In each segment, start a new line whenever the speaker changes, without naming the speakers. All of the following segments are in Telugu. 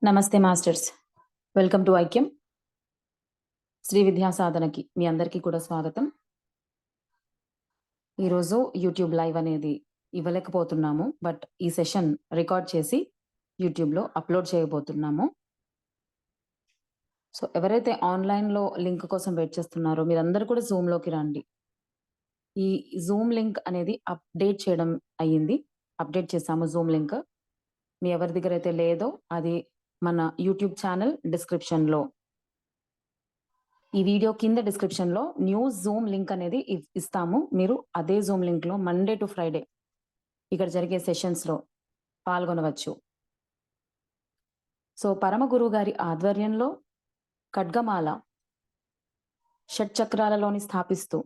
నమస్తే మాస్టర్స్. వెల్కమ్ టు ఐక్యం. శ్రీ విద్యా సాధనకి మీ అందరికీ కూడా స్వాగతం. ఈరోజు యూట్యూబ్ లైవ్ అనేది ఇవ్వలేకపోతున్నాము. బట్ ఈ సెషన్ రికార్డ్ చేసి యూట్యూబ్‌లో అప్‌లోడ్ చేయబోతున్నాము. సో, ఎవరైతే ఆన్‌లైన్‌లో లింక్ కోసం వెయిట్ చేస్తున్నారో మీరందరూ కూడా జూమ్‌లోకి రండి. ఈ జూమ్ లింక్ అనేది అప్‌డేట్ చేయడం అయ్యింది. అప్‌డేట్ చేశాము జూమ్ లింక్. మీ ఎవరి దగ్గరైతే లేదో అది మన యూట్యూబ్ ఛానెల్ డిస్క్రిప్షన్‌లో ఈ వీడియో కింద డిస్క్రిప్షన్‌లో న్యూ జూమ్ లింక్ అనేది ఇస్తాము. మీరు అదే జూమ్ లింక్‌లో మండే టు ఫ్రైడే ఇక్కడ జరిగే సెషన్స్‌లో పాల్గొనవచ్చు. సో, పరమ గురువు గారి ఆధ్వర్యంలో ఖడ్గమాల షట్‌చక్రాలలోని స్థాపిస్తూ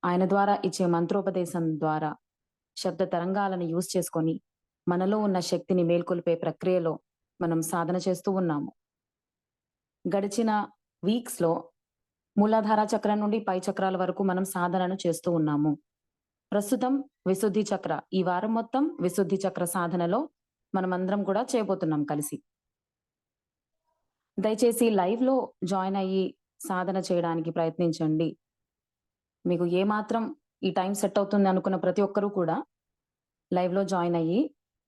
ఆయన ద్వారా ఇచ్చే మంత్రోపదేశం ద్వారా శబ్ద తరంగాలను యూజ్ చేసుకొని మనలో ఉన్న శక్తిని మేల్కొల్పే ప్రక్రియలో మనం సాధన చేస్తూ ఉన్నాము. గడిచిన వీక్స్‌లో మూలాధార చక్రం నుండి పై చక్రాల వరకు మనం సాధనను చేస్తూ ఉన్నాము. ప్రస్తుతం విశుద్ధి చక్ర ఈ వారం మొత్తం విశుద్ధి చక్ర సాధనలో మనమందరం కూడా చేయబోతున్నాం కలిసి. దయచేసి లైవ్‌లో జాయిన్ అయ్యి సాధన చేయడానికి ప్రయత్నించండి. మీకు ఏమాత్రం ఈ టైం సెట్ అవుతుంది అనుకున్న ప్రతి ఒక్కరు కూడా లైవ్‌లో జాయిన్ అయ్యి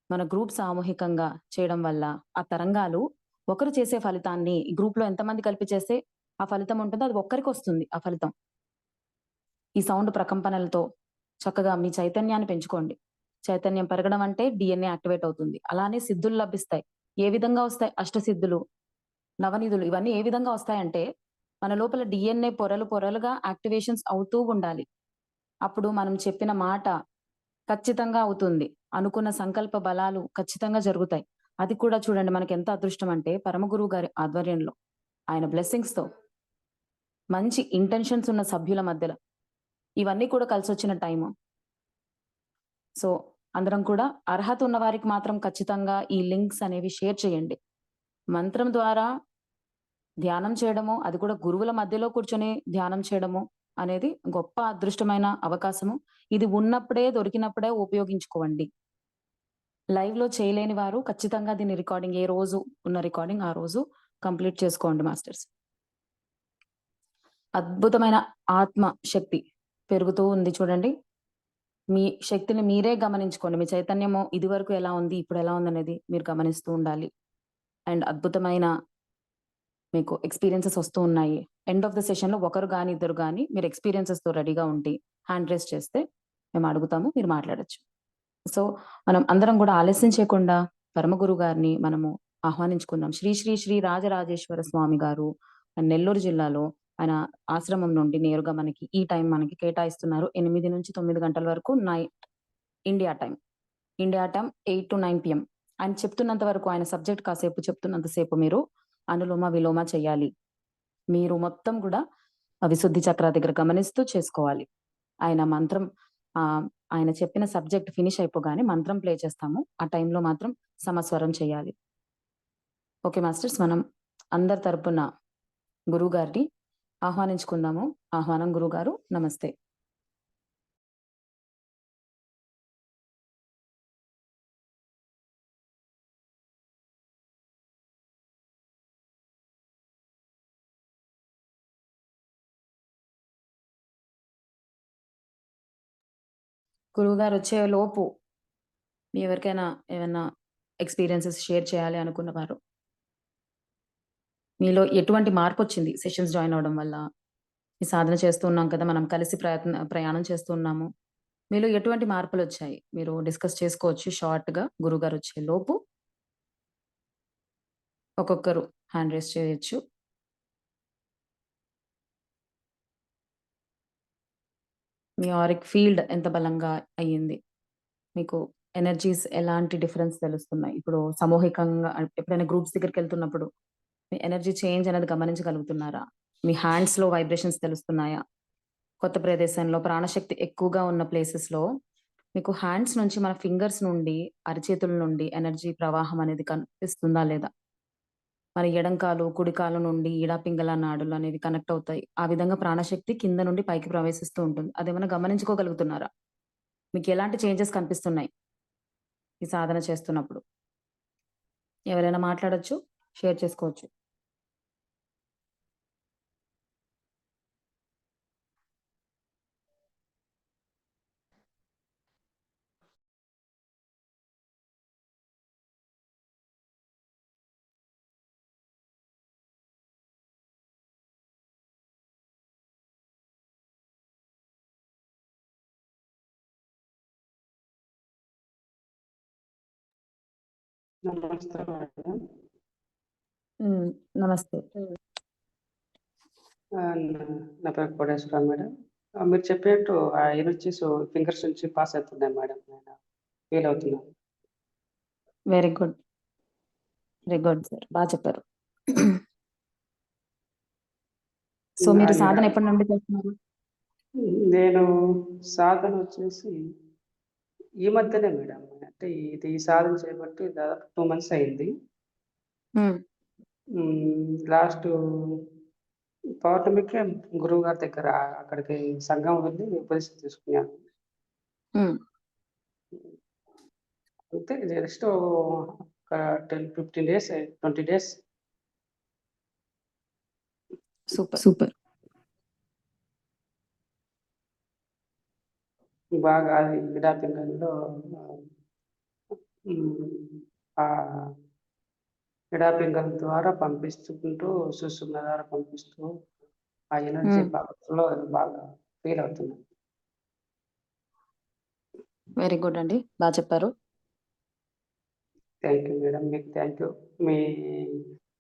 మన గ్రూప్ సామూహికంగా చేయడం వల్ల ఆ తరంగాలు ఒకరు చేసే ఫలితాన్ని గ్రూప్‌లో ఎంతమంది కలిపి చేస్తే ఆ ఫలితం ఉంటుందో అది ఒక్కరికొస్తుంది ఆ ఫలితం. ఈ సౌండ్ ప్రకంపనలతో చక్కగా మీ చైతన్యాన్ని పెంచుకోండి. చైతన్యం పెరగడం అంటే డీఎన్ఏ యాక్టివేట్ అవుతుంది. అలానే సిద్ధులు లభిస్తాయి. ఏ విధంగా వస్తాయి? అష్టసిద్ధులు, నవనిధులు ఇవన్నీ ఏ విధంగా వస్తాయంటే మన లోపల డీఎన్ఏ పొరలు పొరలుగా యాక్టివేషన్స్ అవుతూ ఉండాలి. అప్పుడు మనం చెప్పిన మాట ఖచ్చితంగా అవుతుంది. అనుకున్న సంకల్ప బలాలు ఖచ్చితంగా జరుగుతాయి. అది కూడా చూడండి మనకెంత అదృష్టం అంటే పరమ గురువు గారి ఆధ్వర్యంలో ఆయన బ్లెస్సింగ్స్‌తో మంచి ఇంటెన్షన్స్ ఉన్న సభ్యుల మధ్యల ఇవన్నీ కూడా కలిసొచ్చిన టైము. సో, అందరం కూడా అర్హత ఉన్న వారికి మాత్రం ఖచ్చితంగా ఈ లింక్స్ అనేవి షేర్ చేయండి. మంత్రం ద్వారా ధ్యానం చేయడము, అది కూడా గురువుల మధ్యలో కూర్చొని ధ్యానం చేయడము అనేది గొప్ప అదృష్టమైన అవకాశము. ఇది ఉన్నప్పుడే, దొరికినప్పుడే ఉపయోగించుకోండి. లైవ్‌లో చేయలేని వారు ఖచ్చితంగా దీన్ని రికార్డింగ్ ఏ రోజు ఉన్న రికార్డింగ్ ఆ రోజు కంప్లీట్ చేసుకోండి మాస్టర్స్. అద్భుతమైన ఆత్మ శక్తి పెరుగుతూ ఉంది చూడండి. మీ శక్తిని మీరే గమనించుకోండి. మీ చైతన్యము ఇదివరకు ఎలా ఉంది, ఇప్పుడు ఎలా ఉందనేది మీరు గమనిస్తూ ఉండాలి. అండ్ అద్భుతమైన మీకు ఎక్స్‌పీరియన్సెస్ వస్తూ ఉన్నాయి. ఎండ్ ఆఫ్ ద సెషన్‌లో ఒకరు గాని, ఇద్దరు గాని మీరు ఎక్స్‌పీరియన్సెస్‌తో రెడీగా ఉండి హ్యాండ్ రైజ్ చేస్తే మేము అడుగుతాము. మీరు మాట్లాడొచ్చు. సో, మనం అందరం గూడా ఆలస్యం చేయకుండా పరమ గురువు గారిని మనము ఆహ్వానించుకుందాం. శ్రీ శ్రీ శ్రీ రాజరాజేశ్వర స్వామి గారు నెల్లూరు జిల్లాలో ఆయన ఆశ్రమం నుండి నేరుగా మనకి ఈ టైం మనకి కేటాయిస్తున్నారు. 8-9 గంటల వరకు India time. India time 8-9 PM. ఆయన చెప్తున్నంత వరకు ఆయన సబ్జెక్ట్ కాసేపు చెప్తున్నంత సేపు మీరు అనులోమ, విలోమ చేయాలి. మీరు మొత్తం గూడా విశుద్ధి చక్ర దగ్గర గమనిస్తూ చేసుకోవాలి. ఆయన మంత్రం ఆయన చెప్పిన సబ్జెక్ట్ ఫినిష్ అయిపోగానే మంత్రం ప్లే చేస్తాము. ఆ టైంలో మాత్రం సమస్వరం చేయాలి. Okay masters. మనం అందరి తరపున గురువుగారిని ఆహ్వానించుకుందాము. ఆహ్వానం గురువుగారు. నమస్తే. గురువుగారు వచ్చే లోపు మీ ఎవరికైనా ఏమన్నా ఎక్స్‌పీరియన్సెస్ షేర్ చేయాలి అనుకున్నవారు, మీలో ఎటువంటి మార్పొచ్చింది సెషన్స్ జాయిన్ అవ్వడం వల్ల? ఈ సాధన చేస్తూ ఉన్నాం కదా! మనం కలిసి ప్రయాణం చేస్తూ ఉన్నాము. మీలో ఎటువంటి మార్పులొచ్చాయి? మీరు డిస్కస్ చేసుకోవచ్చు షార్ట్‌గా గురువుగారొచ్చే లోపు. ఒక్కొక్కరు హ్యాండ్ రైజ్ చేయొచ్చు. మీ ఆరిక్ ఫీల్డ్ ఎంత బలంగా అయ్యింది? మీకు ఎనర్జీస్ ఎలాంటి డిఫరెన్స్ తెలుస్తున్నాయి? ఇప్పుడు సామూహికంగా ఎప్పుడైనా గ్రూప్స్ దగ్గరికెళ్తున్నప్పుడు మీ ఎనర్జీ చేంజ్ అనేది గమనించగలుగుతున్నారా? మీ హ్యాండ్స్‌లో వైబ్రేషన్స్ తెలుస్తున్నాయా? కొత్త ప్రదేశంలో ప్రాణశక్తి ఎక్కువగా ఉన్న ప్లేసెస్‌లో మీకు హ్యాండ్స్ నుంచి మన ఫింగర్స్ నుండి, అరచేతుల నుండి ఎనర్జీ ప్రవాహం అనేది కనిపిస్తుందా లేదా? మన ఎడం కాలు, కుడి కాలు నుండి ఈడా పింగళ నాడులు అనేవి కనెక్ట్ అవుతాయి. ఆ విధంగా ప్రాణశక్తి కింద నుండి పైకి ప్రవేశిస్తూ ఉంటుంది. అదేమన్నా గమనించుకోగలుగుతున్నారా? మీకెలాంటి చేంజెస్ కనిపిస్తున్నాయి ఈ సాధన చేస్తున్నప్పుడు? ఎవరైనా మాట్లాడొచ్చు. షేర్ చేసుకోవచ్చు.
నమస్తే మేడం.
నమస్తే.
నా పేరు కోటేశ్వరరావు మేడం. మీరు చెప్పినట్టు ఆ ఎనర్జీస్ ఫింగర్స్ నుంచి పాస్ అవుతున్నాయి మేడం. నేను ఫీల్ అవుతున్నాను.
Very good. Very good sir. బాగా చెప్పారు. సో మీరు సాధన ఎప్పటి నుండి చేస్తున్నారు?
నేను సాధన వచ్చేసి ఈ మధ్యనే మేడం. అంటే ఇది సాధన చేయబట్టి దాదాపు 2 months అయింది. లాస్ట్ పౌర్ణమికే గురువు గారి దగ్గర అక్కడికి సంఘం వెళ్ళి ఉపదేశం తీసుకున్నాను. అంతే జస్ట్ ఒక 10-15 days 20 days.
సూపర్.
బాగా అది విడాపింగంలో ఆ విడాపింగం ద్వారా పంపిస్తుంటూ సుషుమ్న ద్వారా పంపిస్తూ ఆ ఎనర్జీ లో బాగా ఫీల్ అవుతున్నాను.
వెరీ గుడ్ అండి. బాగా చెప్పారు.
Thank you madam. మీకు థ్యాంక్ యూ. మీ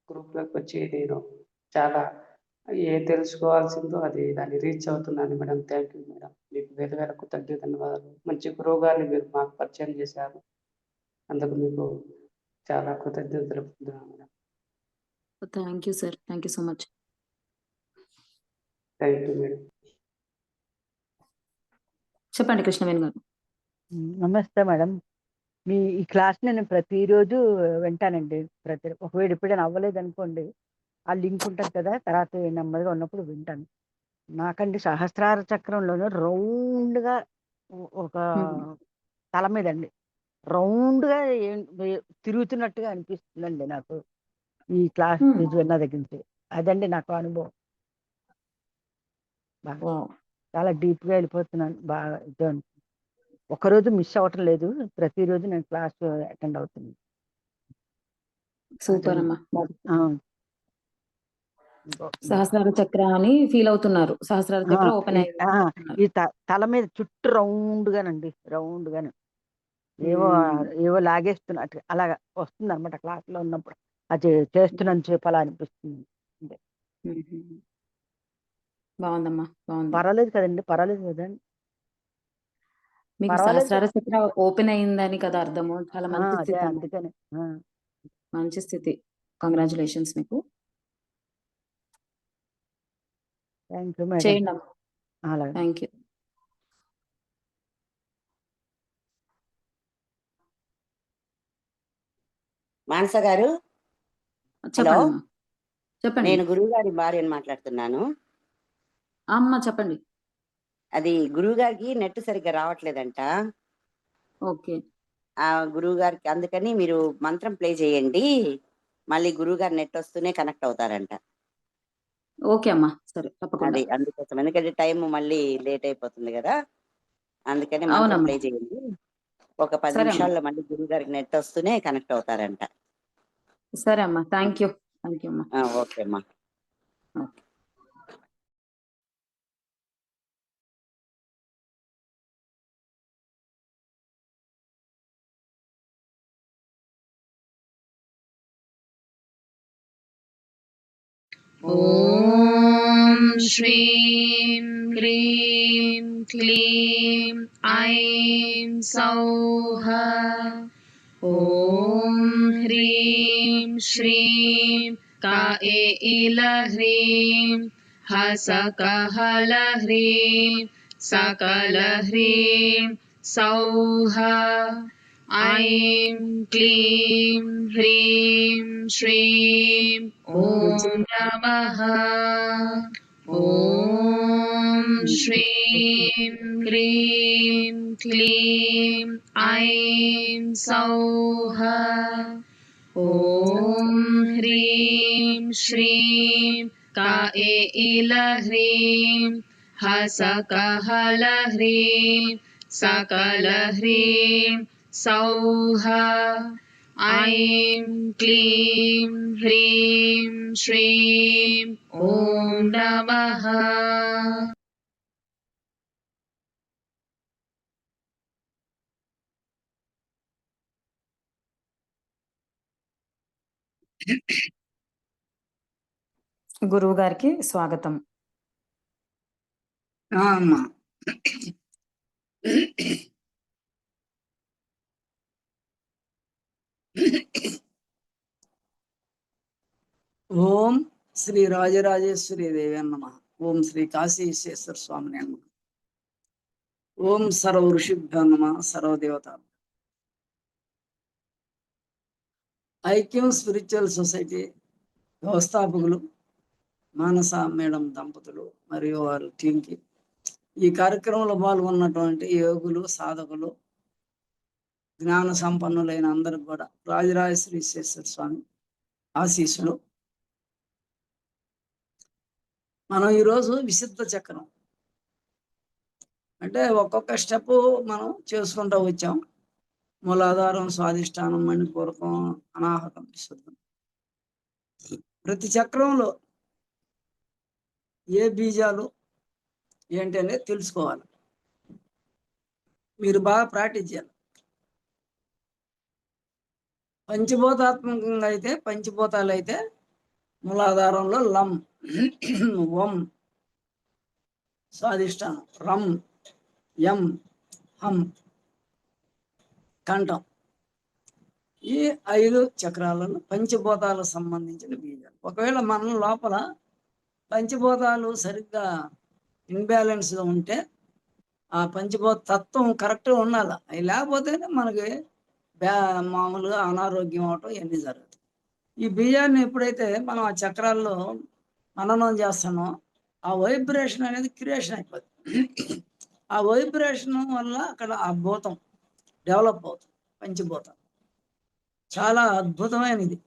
గ్రూప్లోకి వచ్చి నేను చాలా తెలుసుకోవాల్సిందో దాన్ని రీచ్ అవుతున్నాను మేడం. Thank you madam. మీకు వేల ధన్యవాదాలు. మంచి గురువు గారిని మీరు మాకు పరిచయం చేశారు. అందుకు మీకు చాలా కృతజ్ఞతలు తెలుపుతున్నాను madam.
Thank you sir. Thank you so much.
Thank you madam.
చెప్పండి కృష్ణవేణి గారు.
నమస్తే మేడం. మీ ఈ క్లాస్ నేను ప్రతిరోజు వింటానండి. ఒకవేళ ఎప్పుడైనా అవ్వలేదనుకోండి, ఆ లింక్ ఉంటుంది కదా, తర్వాత నెమ్మదిగా ఉన్నప్పుడు వింటాను. నాకండి సహస్రార చక్రంలోనే రౌండ్గా ఒక తల మీదండి రౌండ్గా తిరుగుతున్నట్టుగా అనిపిస్తుందండి నాకు ఈ క్లాస్ విన్న దగ్గర నుంచి. అదండి నాకు అనుభవం. బాగా చాలా డీప్గా వెళ్ళిపోతున్నాను. బాగా ఇది ఒకరోజు మిస్ అవ్వటం లేదు. ప్రతిరోజు నేను క్లాస్ అటెండ్ అవుతున్నాను.
సూపర్ అమ్మా.
సహస్రార
చక్ర అని ఫీల్ అవుతున్నారు. సహస్రార చక్ర ఓపెన్
ఈ తల మీద చుట్టూ రౌండ్గానండి, రౌండ్గానే ఏవో లాగేస్తున్నట్టు అలాగా వస్తుంది అనమాట. క్లాస్ లో ఉన్నప్పుడు అది చేస్తున్నాను చెప్పి అలా అనిపిస్తుంది.
బాగుందమ్మా. బాగుంది.
పర్వాలేదు కదండి, పర్వాలేదు కదండి.
మీకు సహస్రార చక్ర ఓపెన్ అయిందని కదా అర్థము. చాలా మంచి స్థితి.
అందుకని
మంచి స్థితి. కంగ్రాచులేషన్స్ మీకు.
Thank you madam.
చేయండి అమ్మా. Thank you.
మానస గారు,
చెప్పండి.
నేను గురువు గారి భార్యని మాట్లాడుతున్నాను.
అమ్మా చెప్పండి.
అది గురువు గారికి నెట్ సరిగ్గా రావట్లేదంట.
ఓకే.
ఆ గురువు గారికి అందుకని మీరు మంత్రం ప్లే చేయండి, మళ్ళీ గురువు గారి నెట్ వస్తూనే కనెక్ట్ అవుతారంట.
ఓకే అమ్మా, సరే తప్పకుండా.
అది అందుకోసం, ఎందుకంటే టైం మళ్ళీ లేట్ అయిపోతుంది కదా, అందుకని మంత్రం ప్లే చేయండి. ఒక 10 నిమిషాల్లో మళ్ళీ గురువు గారికి నెట్ వస్తూనే కనెక్ట్ అవుతారంట.
సరే అమ్మా. Thank you. థ్యాంక్ యూ అమ్మా.
ఓకే అమ్మా.
ఓకే.
ఓం శ్రీం హ్రీం క్లీం ఐం సౌః. ఓం హ్రీం శ్రీం కాఏల హ్రీం హసకహల హ్రీం సకల హ్రీం సౌః. ఐం క్లీం హ్రీం శ్రీం ఓం నమః. ఓం శ్రీం హ్రీం క్లీం ఐం సౌః. ॐ ह्रीं श्रीं काएलह्रीं हसकहलह्रीं सकलह्रीं सौः ऐं क्लीं ह्रीं श्रीं ॐ नमः।
గురువు గారికి స్వాగతం.
అమ్మా ఓం శ్రీ రాజరాజేశ్వరి దేవి అన్నమ. ఓం శ్రీ కాశీ విశ్వేశ్వర స్వామిని అన్నమ. ఓం సర్వ ఋషిభ్యో నమ. సర్వదేవత. ఐక్యం స్పిరిచువల్ సొసైటీ వ్యవస్థాపకులు మానస మేడం దంపతులు మరియు వారి టీంకి, ఈ కార్యక్రమంలో పాల్గొన్నటువంటి యోగులు, సాధకులు, జ్ఞాన సంపన్నులైన అందరికి కూడా రాజరాజేశ్వరి విశ్వేశ్వర స్వామి ఆశీస్సులు. మనం ఈరోజు విశుద్ధ చక్రం అంటే ఒక్కొక్క స్టెప్ మనం చేసుకుంటూ వచ్చాం. మూలాధారం, స్వాధిష్టానం, మణిపూరకం, అనాహతం, విశుద్ధం. ప్రతి చక్రంలో ఏ బీజాలు ఏంటి అనేది తెలుసుకోవాలి. మీరు బాగా ప్రాక్టీస్ చేయాలి. పంచభూతాత్మకంగా అయితే, పంచభూతాలు అయితే మూలాధారంలో లం, వం, స్వాధిష్టానం, రం, యం, హం, కంఠం. ఈ 5 చక్రాలను పంచభూతాలకు సంబంధించిన బీజాలు. ఒకవేళ మన లోపల పంచభూతాలు సరిగ్గా ఇన్బ్యాలెన్స్గా ఉంటే ఆ పంచభూత తత్వం కరెక్ట్గా ఉండాలి. అవి లేకపోతేనే మనకి మామూలుగా అనారోగ్యం అవటం ఇవన్నీ జరుగుతాయి. ఈ బీజాన్ని ఎప్పుడైతే మనం ఆ చక్రాల్లో మననం చేస్తామో ఆ వైబ్రేషన్ అనేది క్రియేషన్ అయిపోతుంది. ఆ వైబ్రేషన్ వల్ల అక్కడ ఆ భూతం డెవలప్ అవుతుంది. పంచభూతం చాలా అద్భుతమైనది.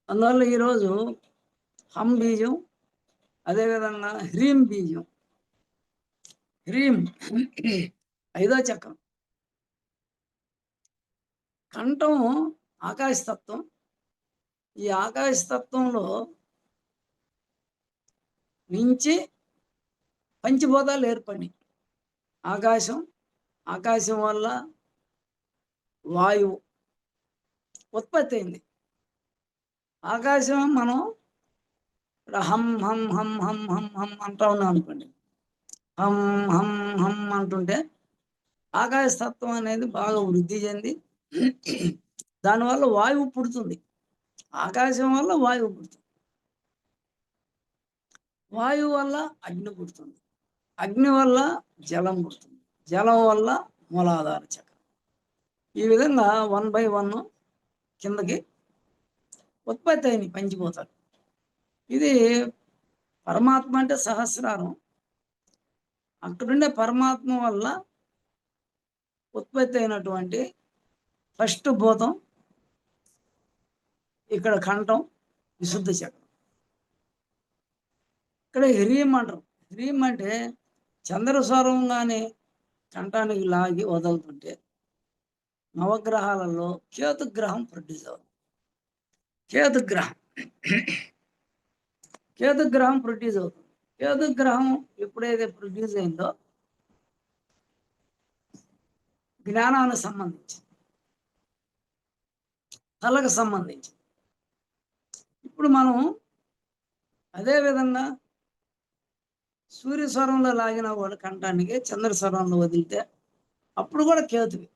అందువల్ల ఈరోజు హం బీజం, అదేవిధంగా హ్రీం బీజం. హ్రీం 5వ చక్రం. కంఠం ఆకాశతత్వం. ఈ ఆకాశతత్వంలో నుంచి పంచభూతాలు ఏర్పడినాయి. ఆకాశం వల్ల వాయువు ఉత్పత్తి అయింది. ఆకాశం మనం హం హం హం హం హం హం అంటా ఉన్నాం అనుకోండి. హం హం హం అంటుంటే ఆకాశతత్వం అనేది బాగా వృద్ధి చెంది దానివల్ల వాయువు పుడుతుంది. ఆకాశం వల్ల వాయువు పుడుతుంది. వాయువు వల్ల అగ్ని పుడుతుంది. అగ్ని వల్ల జలం పుడుతుంది. జలం వల్ల మూలాధార చక్రం. ఈ విధంగా 1 by 1 కిందకి ఉత్పత్తి అయినాయి పంచభూతాలు. ఇది పరమాత్మ అంటే సహస్రారం. అక్కడుండే పరమాత్మ వల్ల ఉత్పత్తి అయినటువంటి ఫస్ట్ భూతం ఇక్కడ కంఠం, విశుద్ధ చక్రం. ఇక్కడ హ్రీం అంటారు. హ్రీం అంటే చంద్రస్వరంగానే కంఠానికి లాగి వదులుతుంటే నవగ్రహాలలో కేతుగ్రహం ప్రొడ్యూస్ అవుతుంది. కేతుగ్రహం ప్రొడ్యూస్ అవుతుంది. కేతుగ్రహం ఎప్పుడైతే ప్రొడ్యూస్ అయిందో జ్ఞానానికి సంబంధించి, కళకు సంబంధించి. ఇప్పుడు మనం అదేవిధంగా సూర్యస్వరంలో లాగిన వాడు కంఠానికి, చంద్రస్వరంలో వదిలితే అప్పుడు కూడా కేతువి.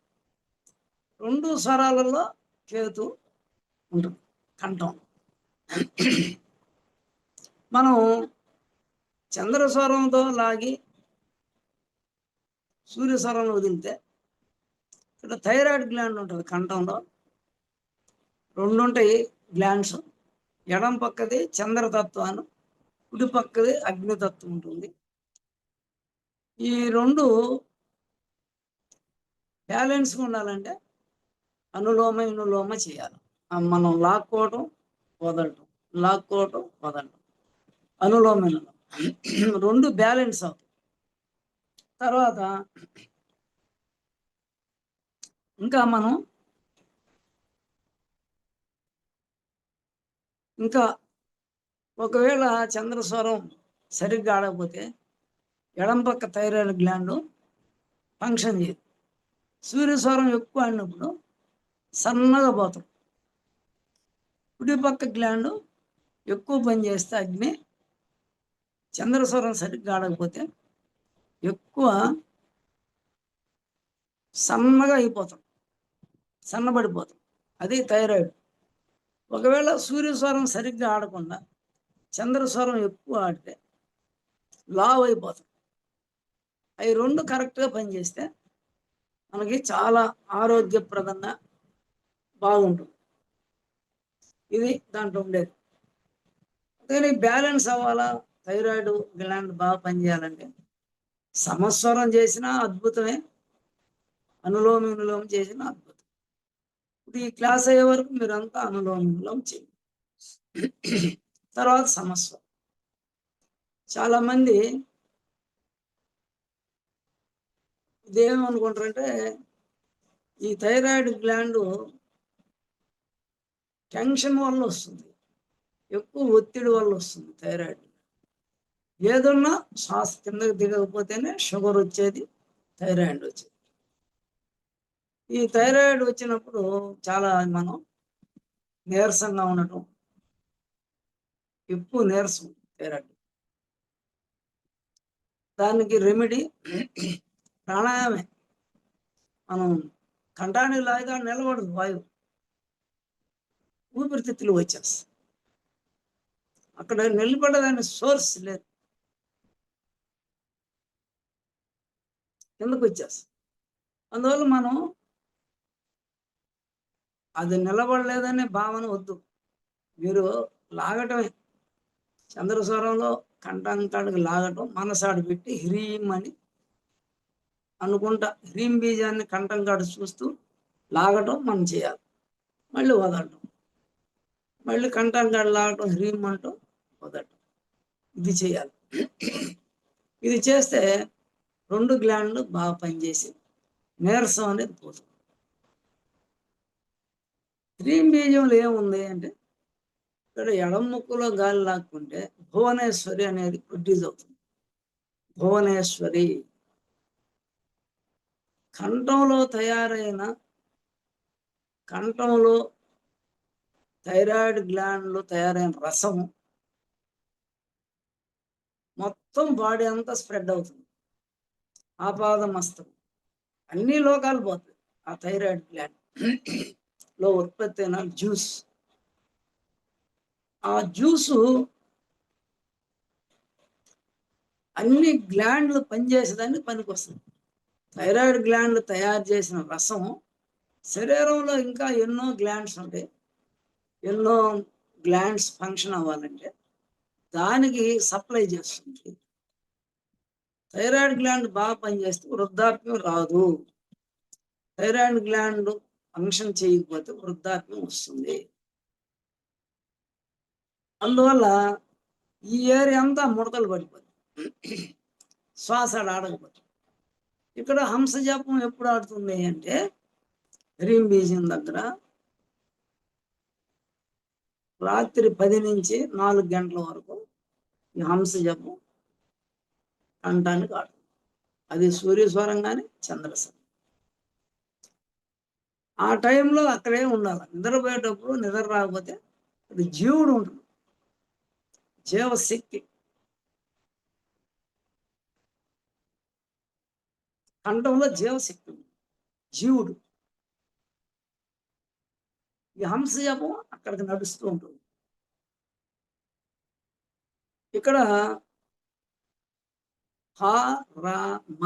2 స్వరాలలో కేతు ఉంటుంది కంఠం. మనం చంద్రస్వరంతో లాగి సూర్యస్వరంలో వదిలితే ఇక్కడ థైరాయిడ్ గ్లాండ్ ఉంటుంది కంఠంలో. 2 ఉంటాయి గ్లాండ్స్. ఎడం పక్కది చంద్రతత్వాన్ని, కుడి పక్కది అగ్నితత్వం ఉంటుంది. ఈ 2 బ్యాలెన్స్గా ఉండాలంటే అనులోమ వినులోమ చేయాలి. మనం లాక్కోవటం వదలటం, లాక్కోవటం వదలటం, అనులోమ వినులోమ 2 బ్యాలెన్స్ అవుతాయి. తర్వాత ఇంకా ఒకవేళ చంద్రస్వరం సరిగ్గా ఆడకపోతే ఎడం పక్క థైరాయిడ్ గ్లాండ్ ఫంక్షన్ చేయదు. సూర్యస్వరం ఎక్కువ ఆడినప్పుడు సన్నగా పోతాం. కుడి పక్క గ్లాండ్ ఎక్కువ పని చేస్తే అగ్ని, చంద్రస్వరం సరిగ్గా ఆడకపోతే ఎక్కువ సన్నగా అయిపోతాం, సన్నబడిపోతాం. అది థైరాయిడ్. ఒకవేళ సూర్యస్వరం సరిగ్గా ఆడకుండా చంద్రస్వరం ఎక్కువ ఆడితే లావ్ అయిపోతాం. అవి 2 కరెక్ట్గా పనిచేస్తే మనకి చాలా ఆరోగ్యప్రదంగా బాగుంటుంది. ఇది దాంట్లో ఉండేది. కానీ బ్యాలెన్స్ అవ్వాలా, థైరాయిడ్ గ్లాండ్ బాగా పనిచేయాలంటే సమస్వరం చేసినా అద్భుతమే, అనులోమ వినులోమ చేసినా అద్భుతం. ఇప్పుడు ఈ క్లాస్ అయ్యే వరకు మీరంతా అనులోమ వినులోమ చేయండి. తర్వాత సమస్వరం. చాలామంది ఇదేమనుకుంటారంటే ఈ థైరాయిడ్ గ్లాండ్ టెన్షన్ వల్ల వస్తుంది, ఎక్కువ ఒత్తిడి వల్ల వస్తుంది. థైరాయిడ్ ఏదన్నా శ్వాస కిందకి దిగకపోతేనే షుగర్ వచ్చేది, థైరాయిడ్ వచ్చేది. ఈ థైరాయిడ్ వచ్చినప్పుడు చాలా మనం నీరసంగా ఉండటం, ఎక్కువ నీరసం థైరాయిడ్. దానికి రెమెడీ ప్రాణాయామే. మనం కంఠానికి లాగా నిలబడదు వాయువు, ఊపిరితిత్తులు వచ్చేస్తాయి. అక్కడ నిలబడదాని సోర్స్ లేదు, కిందకు వచ్చేస్తాం. అందువల్ల మనం అది నిలబడలేదనే భావన వద్దు. మీరు లాగటమే, చంద్రస్వరంలో కంఠంకాడికి లాగటం, మనసాడు పెట్టి హ్రీం అని అనుకుంటా హ్రీం బీజాన్ని కంఠం కాడు చూస్తూ లాగటం మనం చేయాలి. మళ్ళీ వదలటం, మళ్ళీ కంఠం కాడు లాగటం, హ్రీం అంటూ వదలటం, ఇది చేయాలి. ఇది చేస్తే 2 గ్లాండ్లు బాగా పనిచేసి నీరసం అనేది పోతుంది. హ్రీం బీజంలో ఏముంది అంటే ఇక్కడ ఎడం ముక్కులో గాలి లాక్కుంటే భువనేశ్వరి అనేది ప్రొడ్యూస్ అవుతుంది. భువనేశ్వరి కంఠంలో థైరాయిడ్ గ్లాండ్లో తయారైన రసం మొత్తం బాడీ అంతా స్ప్రెడ్ అవుతుంది. ఆపాదమస్తం అన్ని లోకాలు పోతాయి. ఆ థైరాయిడ్ గ్లాండ్ లో ఉత్పత్తి అయిన జ్యూస్, ఆ జ్యూసు అన్ని గ్లాండ్లు పనిచేసేదాన్ని పనికొస్తుంది. థైరాయిడ్ గ్లాండ్లు తయారు చేసిన రసం శరీరంలో ఇంకా ఎన్నో గ్లాండ్స్ ఉంటాయి. ఎన్నో గ్లాండ్స్ ఫంక్షన్ అవ్వాలంటే దానికి సప్లై చేస్తుంది. థైరాయిడ్ గ్లాండ్ బాగా పనిచేస్తే వృద్ధాప్యం రాదు. థైరాయిడ్ గ్లాండ్ ఫంక్షన్ చేయకపోతే వృద్ధాప్యం వస్తుంది. అందువల్ల ఈ ఏరియా అంతా ముడతలు పడిపోతుంది, శ్వాస ఆడకపోతే. ఇక్కడ హంస జపం ఎప్పుడు ఆడుతుంది అంటే హ్రీం బీజం దగ్గర రాత్రి 10 నుంచి 4 గంటల వరకు ఈ హంస జపం కంఠానికి ఆడుతుంది. అది సూర్యస్వరం కానీ చంద్రస్వరం. ఆ టైంలో అక్కడే ఉండాలి. నిద్రపోయేటప్పుడు నిద్ర రాకపోతే అది జీవుడు ఉంటుంది, జీవశక్తి. కంఠంలో జీవశక్తి ఉంది, జీవుడు. ఈ హంస జపం అక్కడికి నడుస్తూ ఉంటుంది. ఇక్కడ హ రా మ,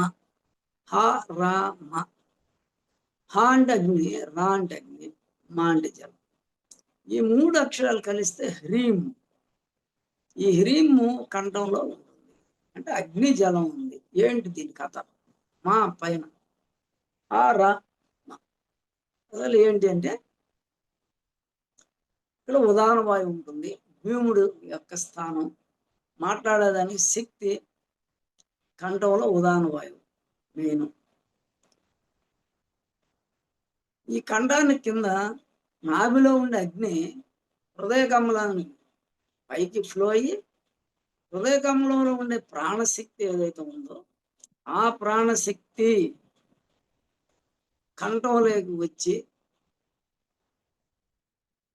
హ రా మ. హ అంటే అగ్ని, రా అంటే అగ్ని, మా అంటే జలం. ఈ 3 అక్షరాలు కలిస్తే హ్రీం. ఈ హ్రీము కంఠంలో ఉంటుంది. అంటే అగ్ని జలం ఉంది. ఏంటి దీని కథ? మా పైన ఆ రా మ. అసలు ఏంటి అంటే ఇక్కడ ఉదాహరణ వాయువు ఉంటుంది. భీముడు యొక్క స్థానం, మాట్లాడేదానికి శక్తి కంఠంలో ఉదాహరణ వాయువు మెయిన్. ఈ కంఠానికి కింద నాభిలో ఉండే అగ్ని హృదయ కమలాన్ని పైకి ఫ్లో అయ్యి హృదయ కమలంలో ఉండే ప్రాణశక్తి ఏదైతే ఉందో ఆ ప్రాణశక్తి కంఠంలోకి వచ్చి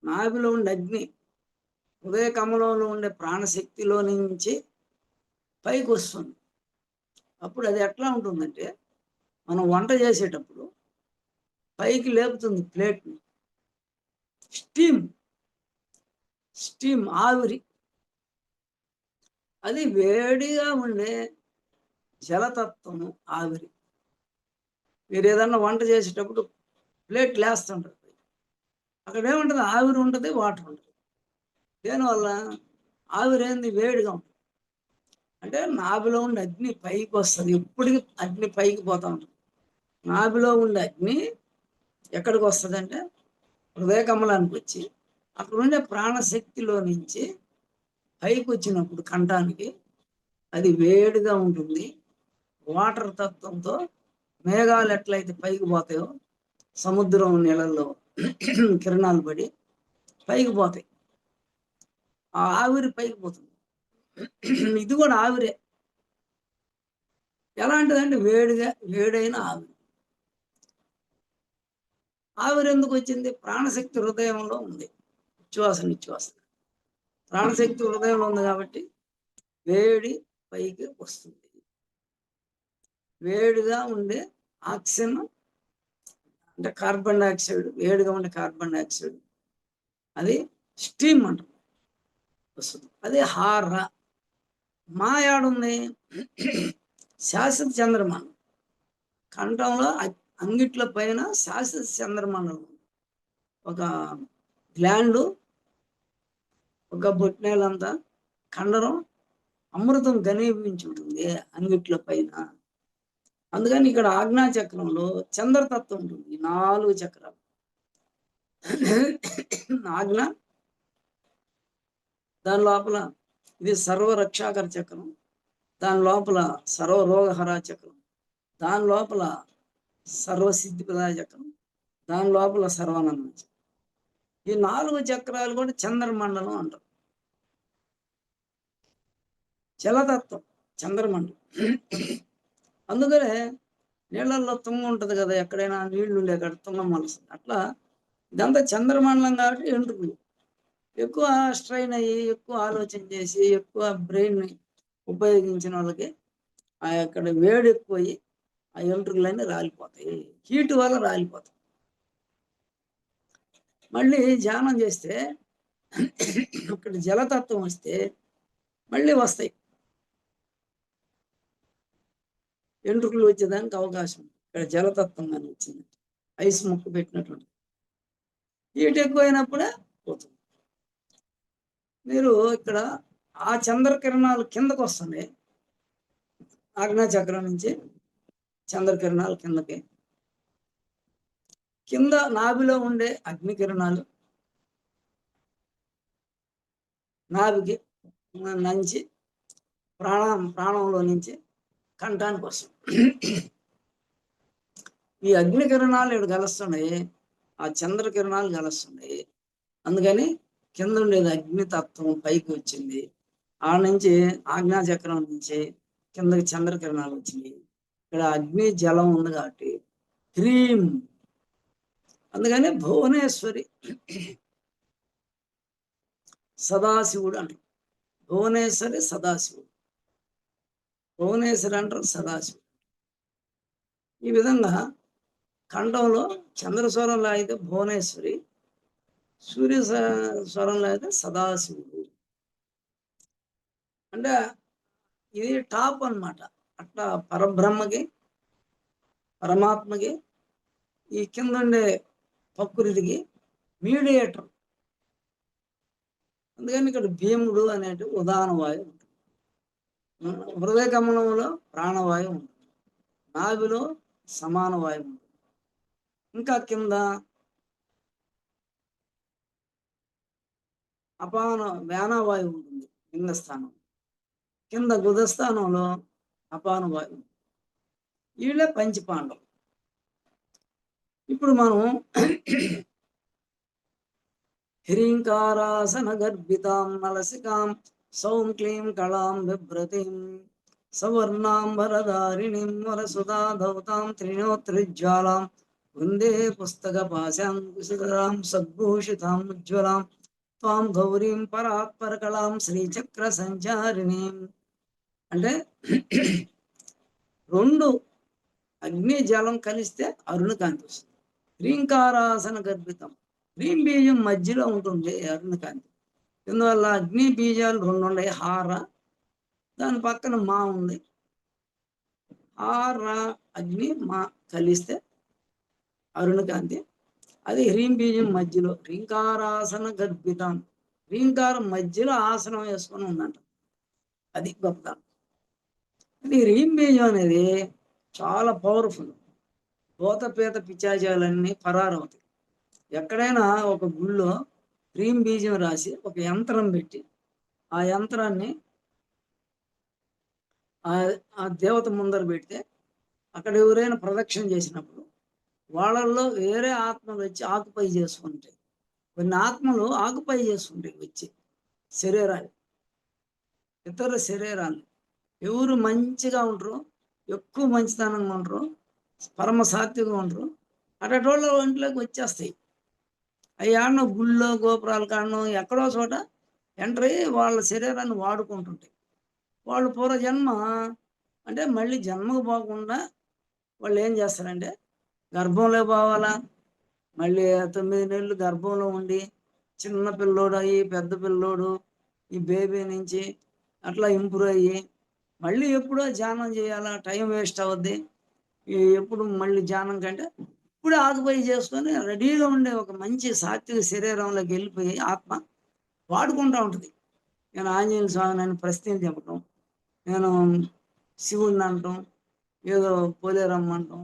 నాభిలో ఉండే అగ్ని హృదయ కమలంలో ఉండే ప్రాణశక్తిలో నుంచి పైకి వస్తుంది. అప్పుడు అది ఎట్లా ఉంటుందంటే మనం వంట చేసేటప్పుడు పైకి లేపుతుంది ప్లేట్ని. స్టీమ్ ఆవిరి. అది వేడిగా ఉండే జలతత్వము ఆవిరి. మీరు ఏదన్నా వంట చేసేటప్పుడు ప్లేట్ లేస్తుంటుంది, అక్కడ ఏముంటుంది? ఆవిరి ఉంటుంది, వాటర్ ఉంటుంది. దేనివల్ల? ఆవిరి ఏంది? వేడిగా ఉంటుంది. అంటే నాభిలో ఉండే అగ్ని పైకి వస్తుంది. ఎప్పటికీ అగ్ని పైకి పోతూ ఉంటుంది. నాభిలో ఉండే అగ్ని ఎక్కడికి వస్తుంది అంటే హృదయ కమలానికి వచ్చి అక్కడ ఉండే ప్రాణశక్తిలో నుంచి పైకి వచ్చినప్పుడు కంఠానికి అది వేడిగా ఉంటుంది. వాటర్ తత్వంతో మేఘాలు ఎట్లయితే పైకి పోతాయో సముద్రం నీళ్ళల్లో కిరణాలు పడి పైకి పోతాయి, ఆ ఆవిరి పైకి పోతుంది. ఇది కూడా ఆవిరే. ఎలాంటిదంటే వేడైన ఆవిరి. ఆవిరి ఎందుకు వచ్చింది? ప్రాణశక్తి హృదయంలో ఉంది. నిశ్వాస ప్రాణశక్తి హృదయంలో ఉంది కాబట్టి వేడి పైకి వస్తుంది. వేడిగా ఉండే ఆక్సిజన్ అంటే కార్బన్ డైఆక్సైడ్, వేడిగా ఉండే కార్బన్ డైఆక్సైడ్ అది స్టీమ్ అంటారు వస్తుంది. అది హార. మా ఏడుంది? శాశ్వత చంద్రమండలం. కంఠంలో అంగిట్ల పైన శాశ్వత చంద్రమండలం, ఒక గ్లాండు, ఒక బొట్నేలంతా కండరం అమృతం ఘనీభవించి ఉంటుంది అంగిట్ల పైన. అందుకని ఇక్కడ ఆజ్ఞా చక్రంలో చంద్రతత్వం ఉంటుంది. ఈ 4 చక్రాలు. ఆజ్ఞ, దాని లోపల ఇది సర్వరక్షాకర చక్రం, దాని లోపల సర్వరోగహర చక్రం, దాని లోపల సర్వసిద్ధిప్రదాయ చక్రం, దాని లోపల సర్వానంద చక్రం. ఈ 4 చక్రాలు కూడా చంద్రమండలం అంటారు. జలతత్వం చంద్రమండలం. అందుకనే నీళ్ళల్లో తుంగ ఉంటుంది కదా, ఎక్కడైనా నీళ్లు ఉండే అక్కడ తుంగ మలుస్తుంది. అట్లా ఇదంతా చంద్రమండలం కాబట్టి ఎంట్రుకులు ఎక్కువ స్ట్రైన్ అయ్యి ఎక్కువ ఆలోచన చేసి ఎక్కువ బ్రెయిన్ ఉపయోగించిన వాళ్ళకి అక్కడ వేడి ఎక్కువ అయ్యి ఆ ఎంట్రుకలన్నీ రాలిపోతాయి. హీట్ వల్ల రాలిపోతాయి. మళ్ళీ ధ్యానం చేస్తే అక్కడ జలతత్వం వస్తే మళ్ళీ వస్తాయి, ఎంట్రుకలు వచ్చేదానికి అవకాశం. ఇక్కడ జలతత్వం కానీ వచ్చింది, ఐస్ ముక్కు పెట్టినటువంటి హీట్ ఎక్కువైనప్పుడే పోతుంది. మీరు ఇక్కడ ఆ చంద్రకిరణాలు కిందకు వస్తున్నాయి. ఆజ్ఞాచక్రం నుంచి చంద్రకిరణాలు కిందకి, కింద నాభిలో ఉండే అగ్నికిరణాలు నాభికి నుంచి ప్రాణంలో నుంచి కంఠానికి వస్తుంది. ఈ అగ్నికిరణాలు ఇక్కడ కలుస్తున్నాయి, ఆ చంద్రకిరణాలు కలుస్తున్నాయి. అందుకని కింద ఉండేది అగ్నితత్వం పైకి వచ్చింది. ఆ నుంచి ఆజ్ఞాచక్రం నుంచి కిందకి చంద్రకిరణాలు వచ్చినాయి. ఇక్కడ అగ్ని జలం ఉంది కాబట్టి హ్రీం. అందుకని భువనేశ్వరి సదాశివుడు అంటారు. భువనేశ్వరి సదాశివుడు, భువనేశ్వరి అంటారు, సదాశివుడు. ఈ విధంగా కంఠంలో చంద్రస్వరంలో అయితే భువనేశ్వరి, సూర్య స్వరంలో అయితే సదాశివుడు. అంటే ఇది టాప్ అన్నమాట. అట్లా పరబ్రహ్మకి, పరమాత్మకి, ఈ కింద ఉండే ప్రకృతికి మీడియేటర్. అందుకని ఇక్కడ భీముడు అనేటి ఉదాహరణ వాయువు ఉంటుంది. హృదయ కమలంలో ప్రాణవాయువు ఉంటుంది, నాభిలో సమాన వాయువు ఉంటుంది. ఇంకా కింద వ్యానవాయువు ఉంటుంది లింగ స్థానం, కింద గుదస్థానంలో అపాన వాయువు. వీళ్ళే పంచపాండవులు. ఇప్పుడు మనం హ్రీంకారాసన గర్భితాం నలసికాం సౌం క్లీం కళాం బిభ్రతిం సవర్ణాంబరధారిణీం వరసుధాధౌతాం త్రినోత్రిజ్వాలాం వందే పుస్తక పాశాం కుశిధరాం సద్భూషితాం ఉజ్వలాం త్వాం గౌరీం పరాత్పరకళాం శ్రీచక్ర సంచారిణీం. అంటే 2 అగ్ని జలం కలిస్తే అరుణకాంతి వస్తుంది. హ్రీంకారాసన గర్భితం, హ్రీం బీజం మధ్యలో ఉంటుంది అరుణకాంతి. ఇందువల్ల అగ్ని బీజాలు 2 ఉన్నాయి. హార, దాని పక్కన మా ఉంది. హార అగ్ని మా కలిస్తే అరుణకాంతి. అది హ్రీం బీజం మధ్యలో. హ్రీంకారాసన గర్భితం, హ్రీంకారం మధ్యలో ఆసనం వేసుకొని ఉందంట. అది గొప్ప. ఇది హ్రీం బీజం అనేది చాలా పవర్ఫుల్. భూతపేత పిశాచాలన్నీ పరారవుతాయి. ఎక్కడైనా ఒక గుళ్ళో హ్రీం బీజం రాసి ఒక యంత్రం పెట్టి ఆ యంత్రాన్ని ఆ దేవత ముందర పెడితే అక్కడ ఎవరైనా ప్రదక్షిణ చేసినప్పుడు వాళ్ళల్లో వేరే ఆత్మలు వచ్చి ఆకుపై చేసుకుంటాయి. కొన్ని ఆత్మలు ఆకుపై చేసుకుంటాయి వచ్చి శరీరాన్ని, ఇతర శరీరాన్ని. ఎవరు మంచిగా ఉంటారు, ఎక్కువ మంచితనంగా ఉంటారు, పరమ సాత్వికంగా ఉంటారు, అటోళ్ళ ఒంట్లోకి వచ్చేస్తాయి. అవి ఆడనో గుళ్ళో గోపురాల కాడనో ఎక్కడో చోట ఎంటర్ అయ్యి వాళ్ళ శరీరాన్ని వాడుకుంటుంటాయి. వాళ్ళు పూర్వజన్మ అంటే మళ్ళీ జన్మకు పోకుండా వాళ్ళు ఏం చేస్తారంటే గర్భంలో పోవాలా, మళ్ళీ 9 నెలలు గర్భంలో ఉండి చిన్న పిల్లోడు అయ్యి పెద్ద పిల్లోడు ఈ బేబీ నుంచి అట్లా ఇంప్రూవ్ అయ్యి మళ్ళీ ఎప్పుడో ధ్యానం చేయాలా, టైం వేస్ట్ అవుద్ది. ఎప్పుడు మళ్ళీ ధ్యానం కంటే ఇప్పుడు ఆకుపోయి చేసుకొని రెడీగా ఉండే ఒక మంచి సాత్విక శరీరంలోకి వెళ్ళిపోయి ఆత్మ వాడుకుంటూ ఉంటుంది. నేను ఆంజనేయ స్వామిని అని ప్రశ్నలు చెప్పటం, నేను శివుడిని అంటాం, ఏదో పోలేరమ్మ అంటాం,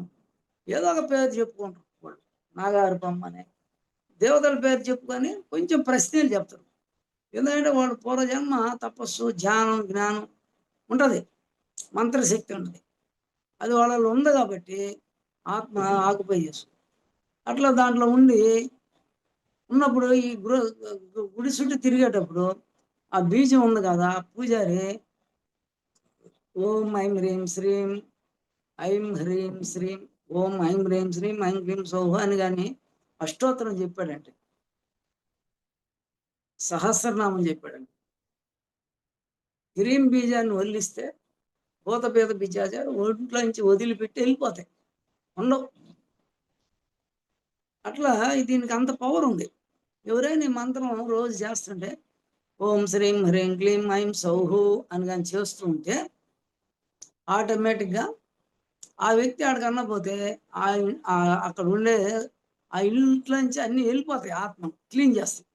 ఏదో ఒక పేరు చెప్పుకుంటాం. వాళ్ళు నాగార్పమ్మ అనే దేవతల పేరు చెప్పుకొని కొంచెం ప్రశ్నలు చెప్తారు. ఎందుకంటే వాళ్ళు పూర్వజన్మ తపస్సు, ధ్యానం, జ్ఞానం ఉంటుంది, మంత్రశక్తి ఉంటుంది. అది వాళ్ళలో ఉంది కాబట్టి ఆత్మ ఆకుపై చేస్తుంది. అట్లా దాంట్లో ఉండి ఉన్నప్పుడు ఈ గుడి చుట్టూ తిరిగేటప్పుడు ఆ బీజం ఉంది కదా, పూజారి ఓం ఐం హ్రీం శ్రీం ఐం హ్రీం శ్రీం ఓం ఐం హ్రీం శ్రీం ఐం హ్రీం సౌహ అని కానీ అష్టోత్తరం చెప్పాడంటే, సహస్రనామం చెప్పాడంటే, హ్రీం బీజాన్ని వదిలిస్తే భూతపేత పిశాచాలు ఒంట్లో నుంచి వదిలిపెట్టి వెళ్ళిపోతాయి, ఉండవు. అట్లా దీనికి అంత పవర్ ఉంది. ఎవరైనా ఈ మంత్రం రోజు చేస్తుంటే ఓం శ్రీం హ్రీం క్లీం ఐం సౌహు అని కానీ చేస్తూ ఉంటే ఆటోమేటిక్గా ఆ వ్యక్తి ఆడికన్నా పోతే అక్కడ ఉండే ఆ ఇంట్లో నుంచి అన్నీ వెళ్ళిపోతాయి, ఆత్మ క్లీన్ చేస్తాయి,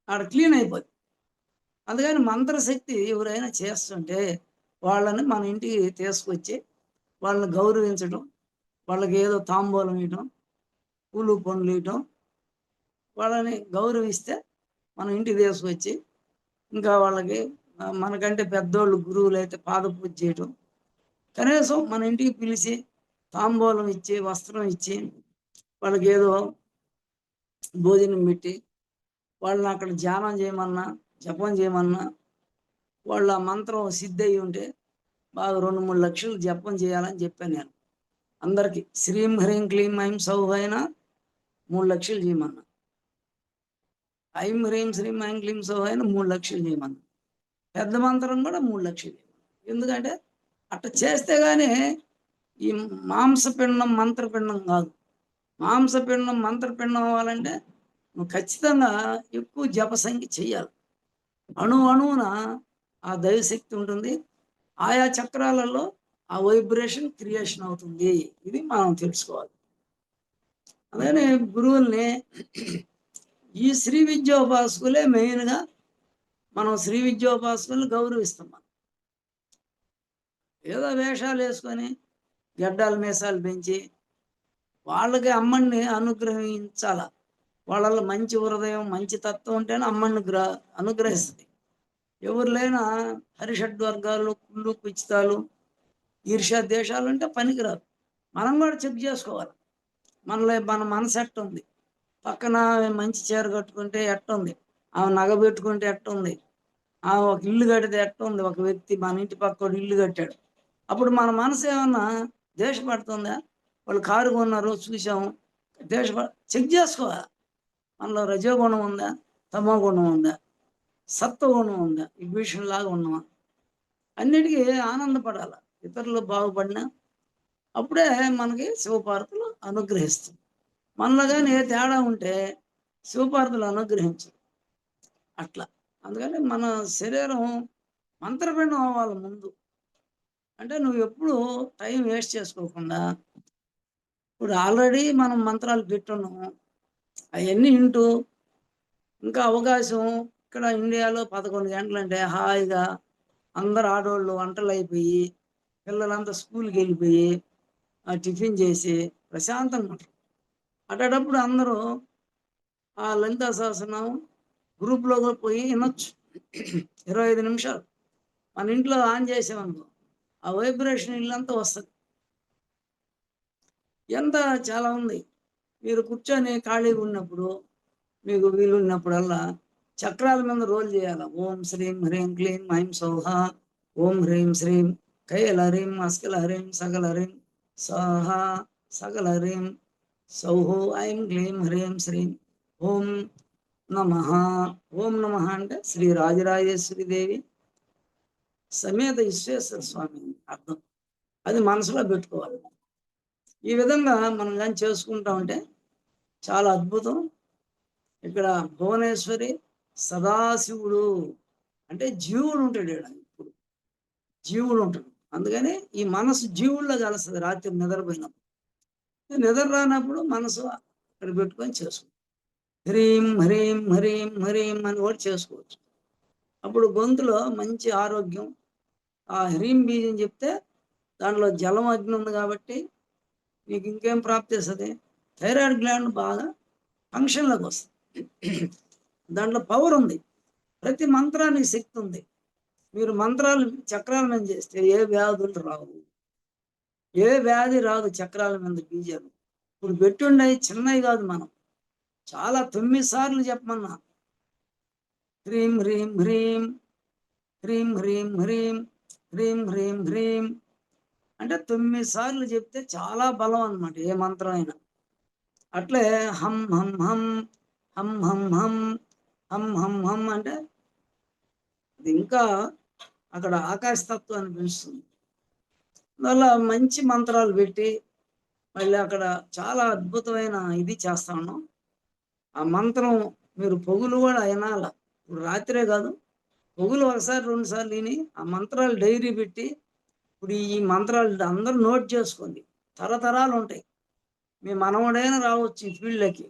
ఆడ క్లీన్ అయిపోతుంది. అందుకని మంత్రశక్తి ఎవరైనా చేస్తుంటే వాళ్ళని మన ఇంటికి తీసుకొచ్చి వాళ్ళని గౌరవించడం, వాళ్ళకి ఏదో తాంబూలం ఇవ్వటం, పూలు పండ్లు ఇవ్వటం, వాళ్ళని గౌరవిస్తే మన ఇంటికి తీసుకొచ్చి ఇంకా వాళ్ళకి మనకంటే పెద్దోళ్ళు గురువులు అయితే పాద పూజ చేయటం, కనీసం మన ఇంటికి పిలిచి తాంబూలం ఇచ్చి వస్త్రం ఇచ్చి వాళ్ళకి ఏదో భోజనం పెట్టి వాళ్ళని అక్కడ ధ్యానం చేయమన్నా జపం చేయమన్నా వాళ్ళ మంత్రం సిద్ధి అయ్యి ఉంటే బాగా 2-3 లక్షలు జపం చేయాలని చెప్పాను నేను అందరికీ. శ్రీం హ్రీం క్లీం ఐం సౌహ అయినా 3 లక్షలు చేయమన్నా, ఐం హ్రీం శ్రీం ఐం క్లీం సౌహ అయినా 3 లక్షలు చేయమన్నా, పెద్ద మంత్రం కూడా 3 లక్షలు చేయమన్నా. ఎందుకంటే అట్లా చేస్తే కానీ ఈ మాంసపిండం మంత్రపిండం కాదు. మాంసపిండం మంత్రపిండం అవ్వాలంటే నువ్వు ఖచ్చితంగా ఎక్కువ జపసంఖ్య చెయ్యాలి. అణువున ఆ దైవశక్తి ఉంటుంది, ఆయా చక్రాలలో ఆ వైబ్రేషన్ క్రియేషన్ అవుతుంది. ఇది మనం తెలుసుకోవాలి. అలానే గురువుల్ని ఈ శ్రీ విద్యోపాసకులే మెయిన్గా మనం శ్రీ విద్యోపాసకుల్ని గౌరవిస్తాం. మనం ఏదో వేషాలు వేసుకొని గడ్డాలు మీసాలు పెంచి వాళ్ళకి అమ్మని అనుగ్రహించాల, వాళ్ళలో మంచి హృదయం, మంచి తత్వం ఉంటేనే అమ్మని అనుగ్రహిస్తుంది. ఎవరు లేనా హరిషడ్ వర్గాలు, కుళ్ళు కుచితాలు, ఈర్ష్యా దేశాలు అంటే పనికిరాదు. మనం కూడా చెక్ చేసుకోవాలి. మన మనసు ఎట్టుంది, పక్కన మంచి చీర కట్టుకుంటే ఎట్టుంది, ఆమె నగ పెట్టుకుంటే ఎట్టుంది, ఆమె ఒక ఇల్లు కడితే ఎట్టుంది, ఒక వ్యక్తి మన ఇంటి పక్క ఇల్లు కట్టాడు, అప్పుడు మన మనసు ఏమన్నా దేశపడుతుందా? వాళ్ళు కారు కొన్నారు చూసాము, చెక్ చేసుకోవాలి. మనలో రజోగుణం ఉందా, తమో గుణం ఉందా, సత్వగుణం ఉందా, విభీషణలాగా ఉన్నామా? అన్నిటికీ ఆనందపడాలి. ఇతరులు బాగుపడినా అప్పుడే మనకి శివపార్వతులు అనుగ్రహిస్తుంది. మనలో కానీ ఏ తేడా ఉంటే శివపార్వతులు అనుగ్రహించరు. అట్లా అందుకని మన శరీరం మంత్రపిండం అవ్వాలి ముందు. అంటే నువ్వు ఎప్పుడు టైం వేస్ట్ చేసుకోకుండా, ఇప్పుడు ఆల్రెడీ మనం మంత్రాలు పెట్టున్నాము, అవన్నీ వింటూ ఇంకా అవకాశం ఇక్కడ ఇండియాలో 11 గంటలంటే హాయిగా అందరు ఆడవాళ్ళు వంటలు అయిపోయి, పిల్లలంతా స్కూల్కి వెళ్ళిపోయి టిఫిన్ చేసి ప్రశాంతంగా ఉంటారు. అటప్పుడు అందరూ ఆ లలితా సహస్రనామం గ్రూప్లో పోయి వినొచ్చు. 25 నిమిషాలు మన ఇంట్లో ఆన్ చేసామనుకో, ఆ వైబ్రేషన్ ఇల్లంతా వస్తుంది. ఎంత చాలా ఉంది. మీరు కూర్చొని ఖాళీగా ఉన్నప్పుడు, మీకు వీలున్నప్పుడల్లా చక్రాల మీద రోల్ చేయాలి. ఓం శ్రీం హ్రీం క్లీం ఐం సౌహ, ఓం హ్రీం శ్రీం కైల హ్రీం అస్కల హ్రీం సకల హ్రీం సహ సకల హ్రీం సౌహో ఐం క్లీం హ్రీం శ్రీం ఓం నమః. ఓం నమః అంటే శ్రీ రాజరాజేశ్వరి దేవి సమేత విశ్వేశ్వర స్వామి అర్థం. అది మనసులో పెట్టుకోవాలి. ఈ విధంగా మనం కానీ చేసుకుంటా ఉంటే చాలా అద్భుతం. ఇక్కడ భువనేశ్వరి సదాశివుడు అంటే జీవుడు ఉంటాడు. ఇప్పుడు జీవుడు ఉంటాడు. అందుకని ఈ మనసు జీవుల్లో కలుస్తుంది. రాత్రి నిద్రపోయినప్పుడు, నిద్ర రానప్పుడు మనసు అక్కడ పెట్టుకొని చేసుకోవచ్చు. హ్రీం హ్రీం హ్రీం హ్రీం అని కూడా చేసుకోవచ్చు. అప్పుడు గొంతులో మంచి ఆరోగ్యం. ఆ హ్రీం బీజం చెప్తే దాంట్లో జలం అగ్ని ఉంది కాబట్టి మీకు ఇంకేం ప్రాప్తిస్తుంది, థైరాయిడ్ గ్లాండ్ బాగా ఫంక్షన్లోకి వస్తుంది. దాంట్లో పవర్ ఉంది. ప్రతి మంత్రానికి శక్తి ఉంది. మీరు మంత్రాలు చక్రాల మీద చేస్తే ఏ వ్యాధులు రావు, ఏ వ్యాధి రాదు. చక్రాల మీద బీజాలు ఇప్పుడు పెట్టుండే చిన్నవి కాదు, మనం చాలా 9 సార్లు చెప్పమన్నా. హ్రీం హ్రీం హ్రీం హ్రీం హ్రీం హ్రీం హ్రీం హ్రీం హ్రీం అంటే 9 సార్లు చెప్తే చాలా బలం అన్నమాట ఏ మంత్రం అయినా. అట్లే హం హం హం హం హం హం హం హం హం అంటే అది ఇంకా అక్కడ ఆకాశతత్వాన్ని పెంచుతుంది. అందువల్ల మంచి మంత్రాలు పెట్టి మళ్ళీ అక్కడ చాలా అద్భుతమైన ఇది చేస్తా ఉన్నాం. ఆ మంత్రం మీరు పొగులు కూడా వినాల. ఇప్పుడు రాత్రే కాదు, పొగులు ఒకసారి 2 సార్లు విని ఆ మంత్రాలు డైరీ పెట్టి, ఇప్పుడు ఈ మంత్రాలు అందరూ నోట్ చేసుకోండి. తరతరాలు ఉంటాయి. మీ మనవడైనా రావచ్చు ఈ ఫీల్డ్లోకి,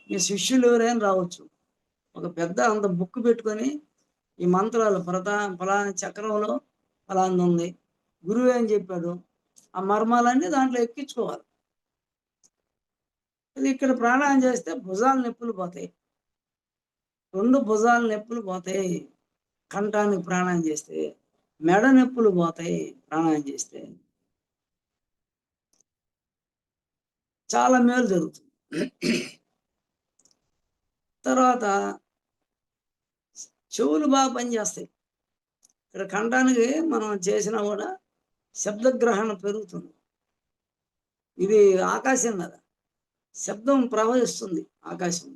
మీ శిష్యులు ఎవరైనా రావచ్చు. ఒక పెద్ద అంత బుక్ పెట్టుకొని ఈ మంత్రాలు ఫలాని చక్రంలో ఫలాంది ఉంది, గురువు ఏం చెప్పాడు, ఆ మర్మాలన్నీ దాంట్లో ఎక్కించుకోవాలి. ఇది ఇక్కడ ప్రాణాయామం చేస్తే భుజాల నొప్పులు పోతాయి, 2 భుజాల నొప్పులు పోతాయి. కంఠానికి ప్రాణాయామం చేస్తే మెడ నొప్పులు పోతాయి. ప్రాణాయామం చేస్తే చాలా మేలు జరుగుతుంది. తర్వాత చెవులు బాగా పనిచేస్తాయి. ఇక్కడ కంఠానికి మనం చేసినా కూడా శబ్దగ్రహణ పెరుగుతుంది. ఇది ఆకాశం కదా, శబ్దం ప్రవహిస్తుంది ఆకాశం.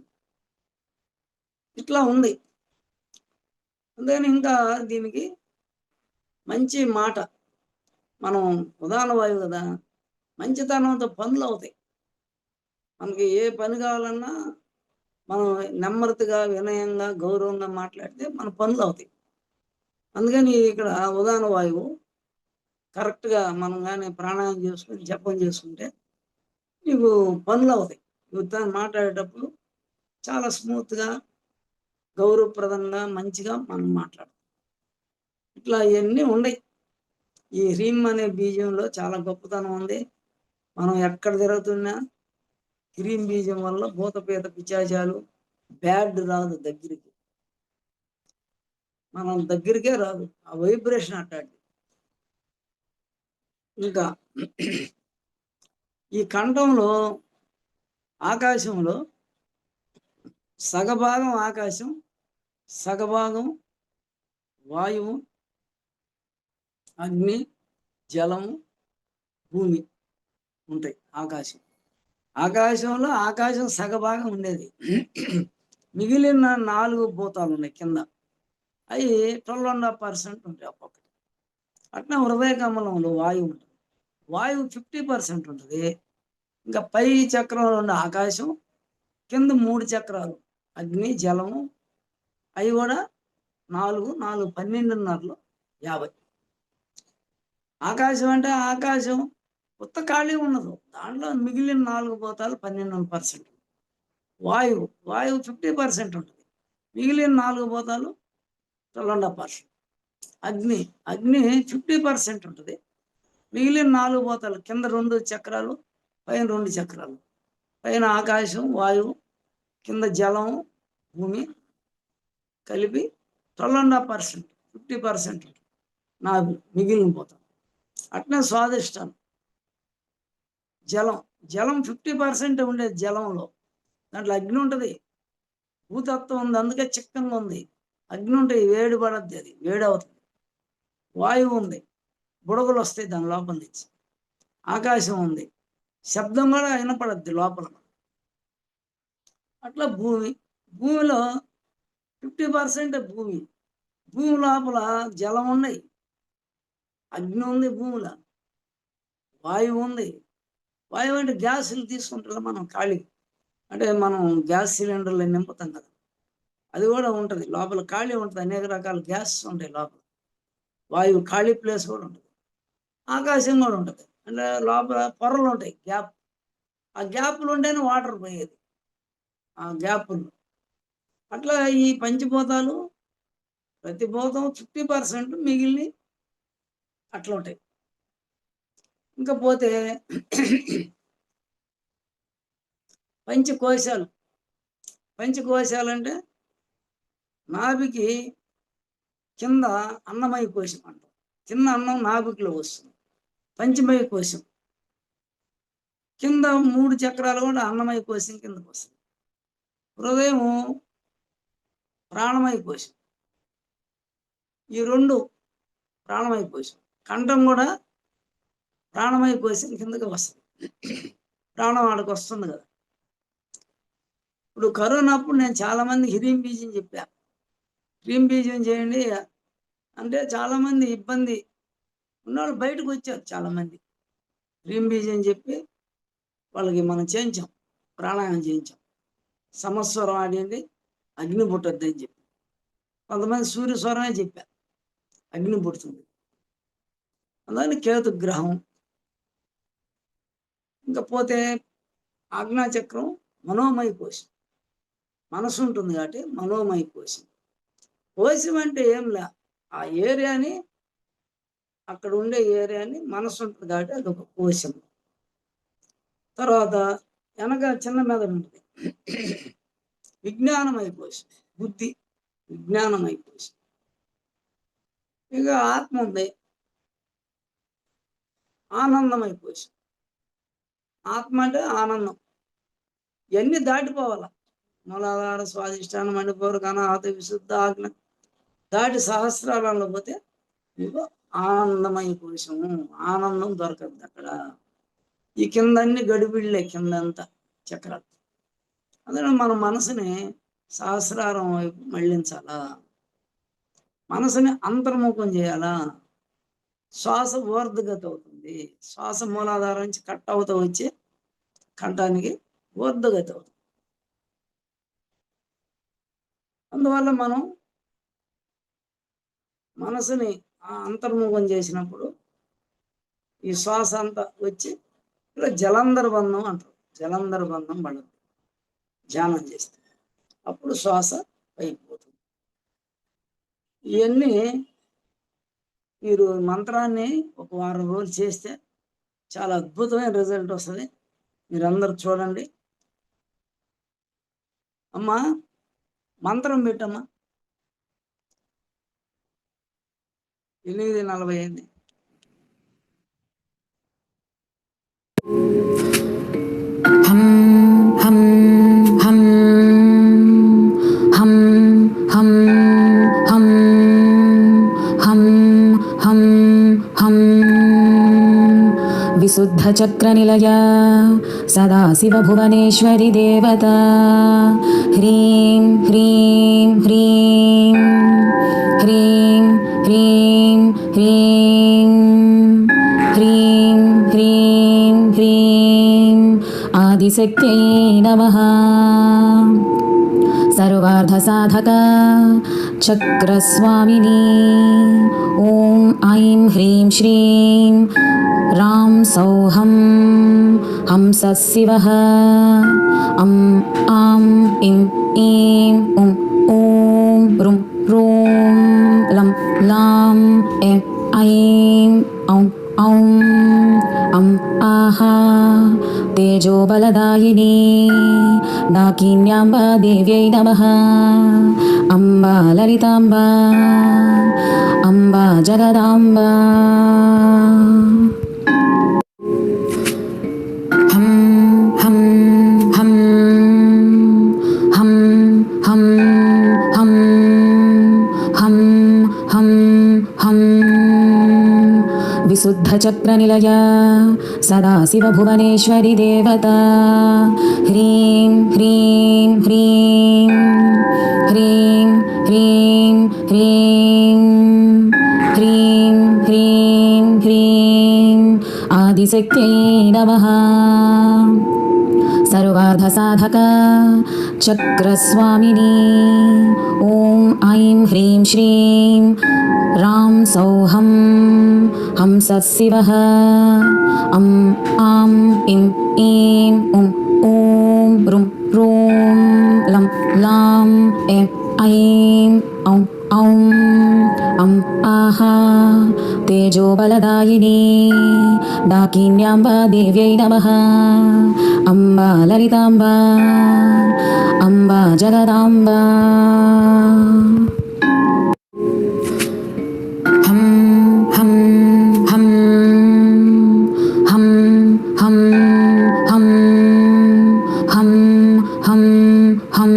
ఇట్లా ఉంది. అందుకని ఇంకా దీనికి మంచి మాట, మనం ఉదాహరణ వాయువు కదా, మంచితనంతో పనులు అవుతాయి. మనకి ఏ పని కావాలన్నా మనం నెమ్మదిగా వినయంగా గౌరవంగా మాట్లాడితే మన పనులు అవుతాయి. అందుకని ఇక్కడ ఉదాహరణ వాయువు కరెక్ట్గా మనం కానీ ప్రాణాయామం చేసుకుని జపం చేసుకుంటే నీకు పనులు అవుతాయి. నువ్వు మాట్లాడేటప్పుడు చాలా స్మూత్గా గౌరవప్రదంగా మంచిగా మనం మాట్లాడతాం. ఇట్లా ఇవన్నీ ఉన్నాయి. ఈ హ్రీం అనే బీజంలో చాలా గొప్పతనం ఉంది. మనం ఎక్కడ తిరుగుతున్నా క్రీమ్ బీజం వల్ల భూతపేత పిశాచాలు బ్యాడ్ రాదు దగ్గరికి, మనం దగ్గరికే రాదు, ఆ వైబ్రేషన్ అట్టాడు. ఇంకా ఈ కంఠంలో ఆకాశంలో సగభాగం ఆకాశం, సగభాగం వాయువు, అగ్ని, జలము, భూమి ఉంటాయి. ఆకాశంలో ఆకాశం సగభాగం ఉండేది. మిగిలిన 4 భూతాలు ఉన్నాయి కింద, అవి 12.5% ఉంటాయి ఒక్కొక్కటి. అట్లా హృదయ కమలంలో వాయువు ఉంటుంది, వాయువు 50% ఉంటుంది. ఇంకా పై చక్రంలో ఉన్న ఆకాశం, కింద 3 చక్రాలు అగ్ని, జలము, అవి కూడా 4 12.5లో 50. ఆకాశం అంటే ఆకాశం కొత్త ఖాళీ ఉండదు, దాంట్లో మిగిలిన 4 భూతాలు 12%. వాయువు 50% ఉంటుంది, మిగిలిన 4 భూతాలు 12.5%. అగ్ని 50% ఉంటుంది, మిగిలిన 4 భూతాలు కింద 2 చక్రాలు, పైన 2 చక్రాలు. పైన ఆకాశం, వాయువు, కింద జలం, భూమి కలిపి 12.5%, 50% నాకు మిగిలిన పోతాం. అట్నే స్వాదిష్టానం, జలం 50% ఉండేది. జలంలో దాంట్లో అగ్ని ఉంటుంది, భూతత్వం ఉంది, అందుకే చిక్కంగా ఉంది. అగ్ని ఉంటాయి, వేడి పడద్ది, అది వేడి అవుతుంది. వాయువు ఉంది, బుడగలు వస్తాయి దాని లోపల నుంచి. ఆకాశం ఉంది, శబ్దం కూడా వినపడద్ది లోపల. అట్లా భూమిలో 50% భూమి లోపల జలం ఉన్నాయి, అగ్ని ఉంది, భూమిలో వాయువు ఉంది. వాయువు అంటే గ్యాసులు తీసుకుంటాం మనం ఖాళీ, అంటే మనం గ్యాస్ సిలిండర్లు నింపుతాం కదా, అది కూడా ఉంటుంది లోపల, ఖాళీ ఉంటుంది. అనేక రకాల గ్యాస్ ఉంటాయి లోపల, వాయువు ఖాళీ ప్లేస్ కూడా ఉంటుంది. ఆకాశం కూడా ఉంటుంది, అంటే లోపల పొరలు ఉంటాయి, గ్యాప్. ఆ గ్యాప్లు ఉంటేనే వాటర్ పోయేది, ఆ గ్యాప్లు. అట్లా ఈ పంచభూతాలు ప్రతి భూతం 50%, మిగిలిన అట్లా ఉంటాయి. ఇంకా పోతే పంచకోశాలు అంటే నాభికి కింద అన్నమయ కోశం అంటాం, కింద అన్నం నాభికిలో వస్తుంది, పంచమయ కోశం. కింద 3 చక్రాలు కూడా అన్నమయ కోశం కిందకు వస్తుంది. హృదయం ప్రాణమయ కోశం, ఈ 2 ప్రాణమయ కోశం. కంఠం కూడా ప్రాణమయ కోశం కిందకి వస్తుంది, ప్రాణం ఆడికి వస్తుంది కదా. ఇప్పుడు కరోనా అప్పుడు నేను చాలామంది హ్రీం బీజం చెప్పా, హ్రీం బీజం చేయండి అంటే చాలామంది ఇబ్బంది ఉన్నవాళ్ళు బయటకు వచ్చారు. చాలామంది హ్రీం బీజం చెప్పి వాళ్ళకి మనం చేయించాం, ప్రాణాయామం చేయించాం. సమస్వరం ఆడింది, అగ్ని పుట్టద్ది అని చెప్పి. కొంతమంది సూర్యస్వరమే చెప్పారు, అగ్ని పుడుతుంది. అందుకని కేతు గ్రహం. ఇంకా పోతే ఆజ్ఞాచక్రం మనోమయ కోశం, మనసు ఉంటుంది కాబట్టి మనోమయ కోశం. కోశం అంటే ఏంలా, ఆ ఏరియాని, అక్కడ ఉండే ఏరియాని మనసు ఉంటుంది కాబట్టి అది ఒక కోశం. తర్వాత వెనక చిన్న మెదడు ఉంటుంది, విజ్ఞానమయ కోశం, బుద్ధి విజ్ఞానమయ కోశం. ఇక ఆత్మ ఉంది, ఆనందమయ కోశం. ఆత్మ అంటే ఆనందం, ఇవన్నీ దాటిపోవాల. మూలాధార, స్వాధిష్టానం, మణిపూరక, అనాహత, విశుద్ధ, ఆజ్ఞ దాటి సహస్రాలలో పోతే మీకు ఆనందమయ కోశము. ఆనందం దొరకద్దు అక్కడ. ఈ కింద అన్ని గడిబిళ్ళే, కిందంతా చక్రాలు. అందులో మన మనసుని సహస్రారం వైపు మళ్ళించాలా, మనసుని అంతర్ముఖం చేయాలా. శ్వాస ఊర్ధగతి అవుతుంది, శ్వాస మూలాధారం నుంచి కట్ అవుతూ వచ్చి కంఠానికి ఊర్ధగతి అవుతుంది. అందువల్ల మనం మనసుని అంతర్ముఖం చేసినప్పుడు ఈ శ్వాస అంతా వచ్చి ఇలా జలంధర బంధం అంటారు, జలంధర బంధం పడుతుంది ధ్యానం చేస్తే, అప్పుడు శ్వాస పైకి పోతుంది. ఇవన్నీ మీరు మంత్రాన్ని ఒక వారం రోజులు చేస్తే చాలా అద్భుతమైన రిజల్ట్ వస్తుంది. మీరందరూ చూడండి. అమ్మా మంత్రం పెట్టమ్మా. 8:40
హం హం హం హం హం హం హం హం హం విశుద్ధ చక్ర నిలయ సదాశివ భువనేశ్వరి దేవత హ్రీం హ్రీం హ్రీం హ్రీం హ్రీం హ్రీం హ్రీం హ్రీం హ్రీం ఆదిశక్త్యై నమః. సర్వార్థ సాధక చక్రస్వామిని ఓం ఐం హ్రీం శ్రీం రాం సౌహం హంస శివః అం ఆం ఇం ఈం ఉం ఓం రుం రూం లం లాం ఎం ఐం ఔం ఔం అం ఆహా తేజోబలదాయిని డాకిన్యాంబా దేవ్యై నమః. అంబా లలితాంబా అంబా జగదాంబా. హం హం హం హం హం హం హం హం హం విశుద్ధ చక్ర నిలయ సదాశివ భువనేశ్వరి దేవత హ్రీం హ్రీం హ్రీం హ్రీం హ్రీం హ్రీం హ్రీం హ్రీం హ్రీం ఆదిశక్త్యై నమః. సర్వార్థ సాధక చక్రస్వామిని ఓం ఐం హ్రీం శ్రీం రాం సౌహం హంస శివః అం ఆం ఇం ఈం ఉం ఓం రుం రూం లం లాం ఎం ఐం ఔం ఔం అం ఆహా తేజోబలదాయిని డాకిన్యాంబా దేవ్యై నమః. అంబా లలితాంబా అంబా జగదాంబా. హం హం హం హం హం హం హం హం హం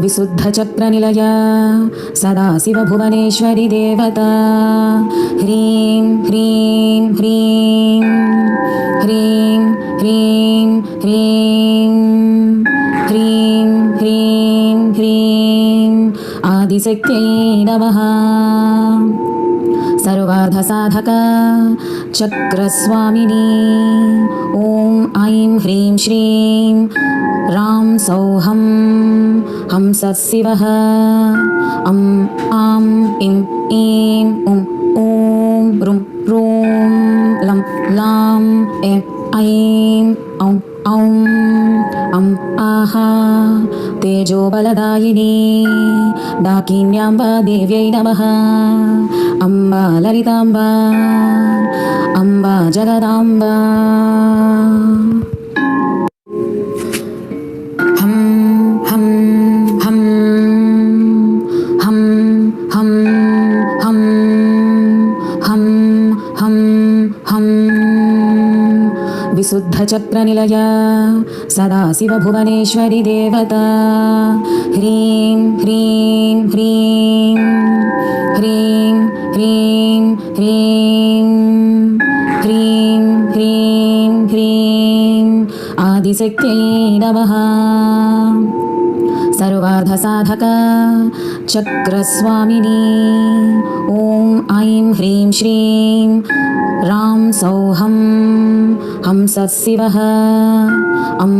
విశుద్ధ చక్ర నిలయ సదాశివ భువనేశ్వరి దేవత హ్రీం హ్రీం హ్రీం హ్రీం హ్రీం హ్రీం హ్రీం హ్రీం హ్రీం ఆదిశక్త్యై నమః. సర్వార్థ సాధక చక్రస్వామిని ఓం ఐం హ్రీం శ్రీం రాం సౌహం హంస శివః అం ఆం ఇం ఈం ఉం ఓం రుం రూం లం లాం ఎం ఐం ఔం ఔం అం ఆహా తేజోబలదాయిని డాకిన్యాంబా దేవ్యై నమః. అంబా లలితాంబా అంబా జగదాంబా. హం హం హం హం హం హం హం హం హం విశుద్ధ చక్ర నిలయ సదాశివ భువనేశ్వరి దేవత హ్రీం హ్రీం హ్రీం హ్రీం హ్రీం హ్రీం హ్రీం హ్రీం హ్రీం ఆదిశక్త్యై నమః. సర్వార్థ సాధక చక్రస్వామిని ఓం ఐం హ్రీం శ్రీం రాం సౌహం హంస శివః అం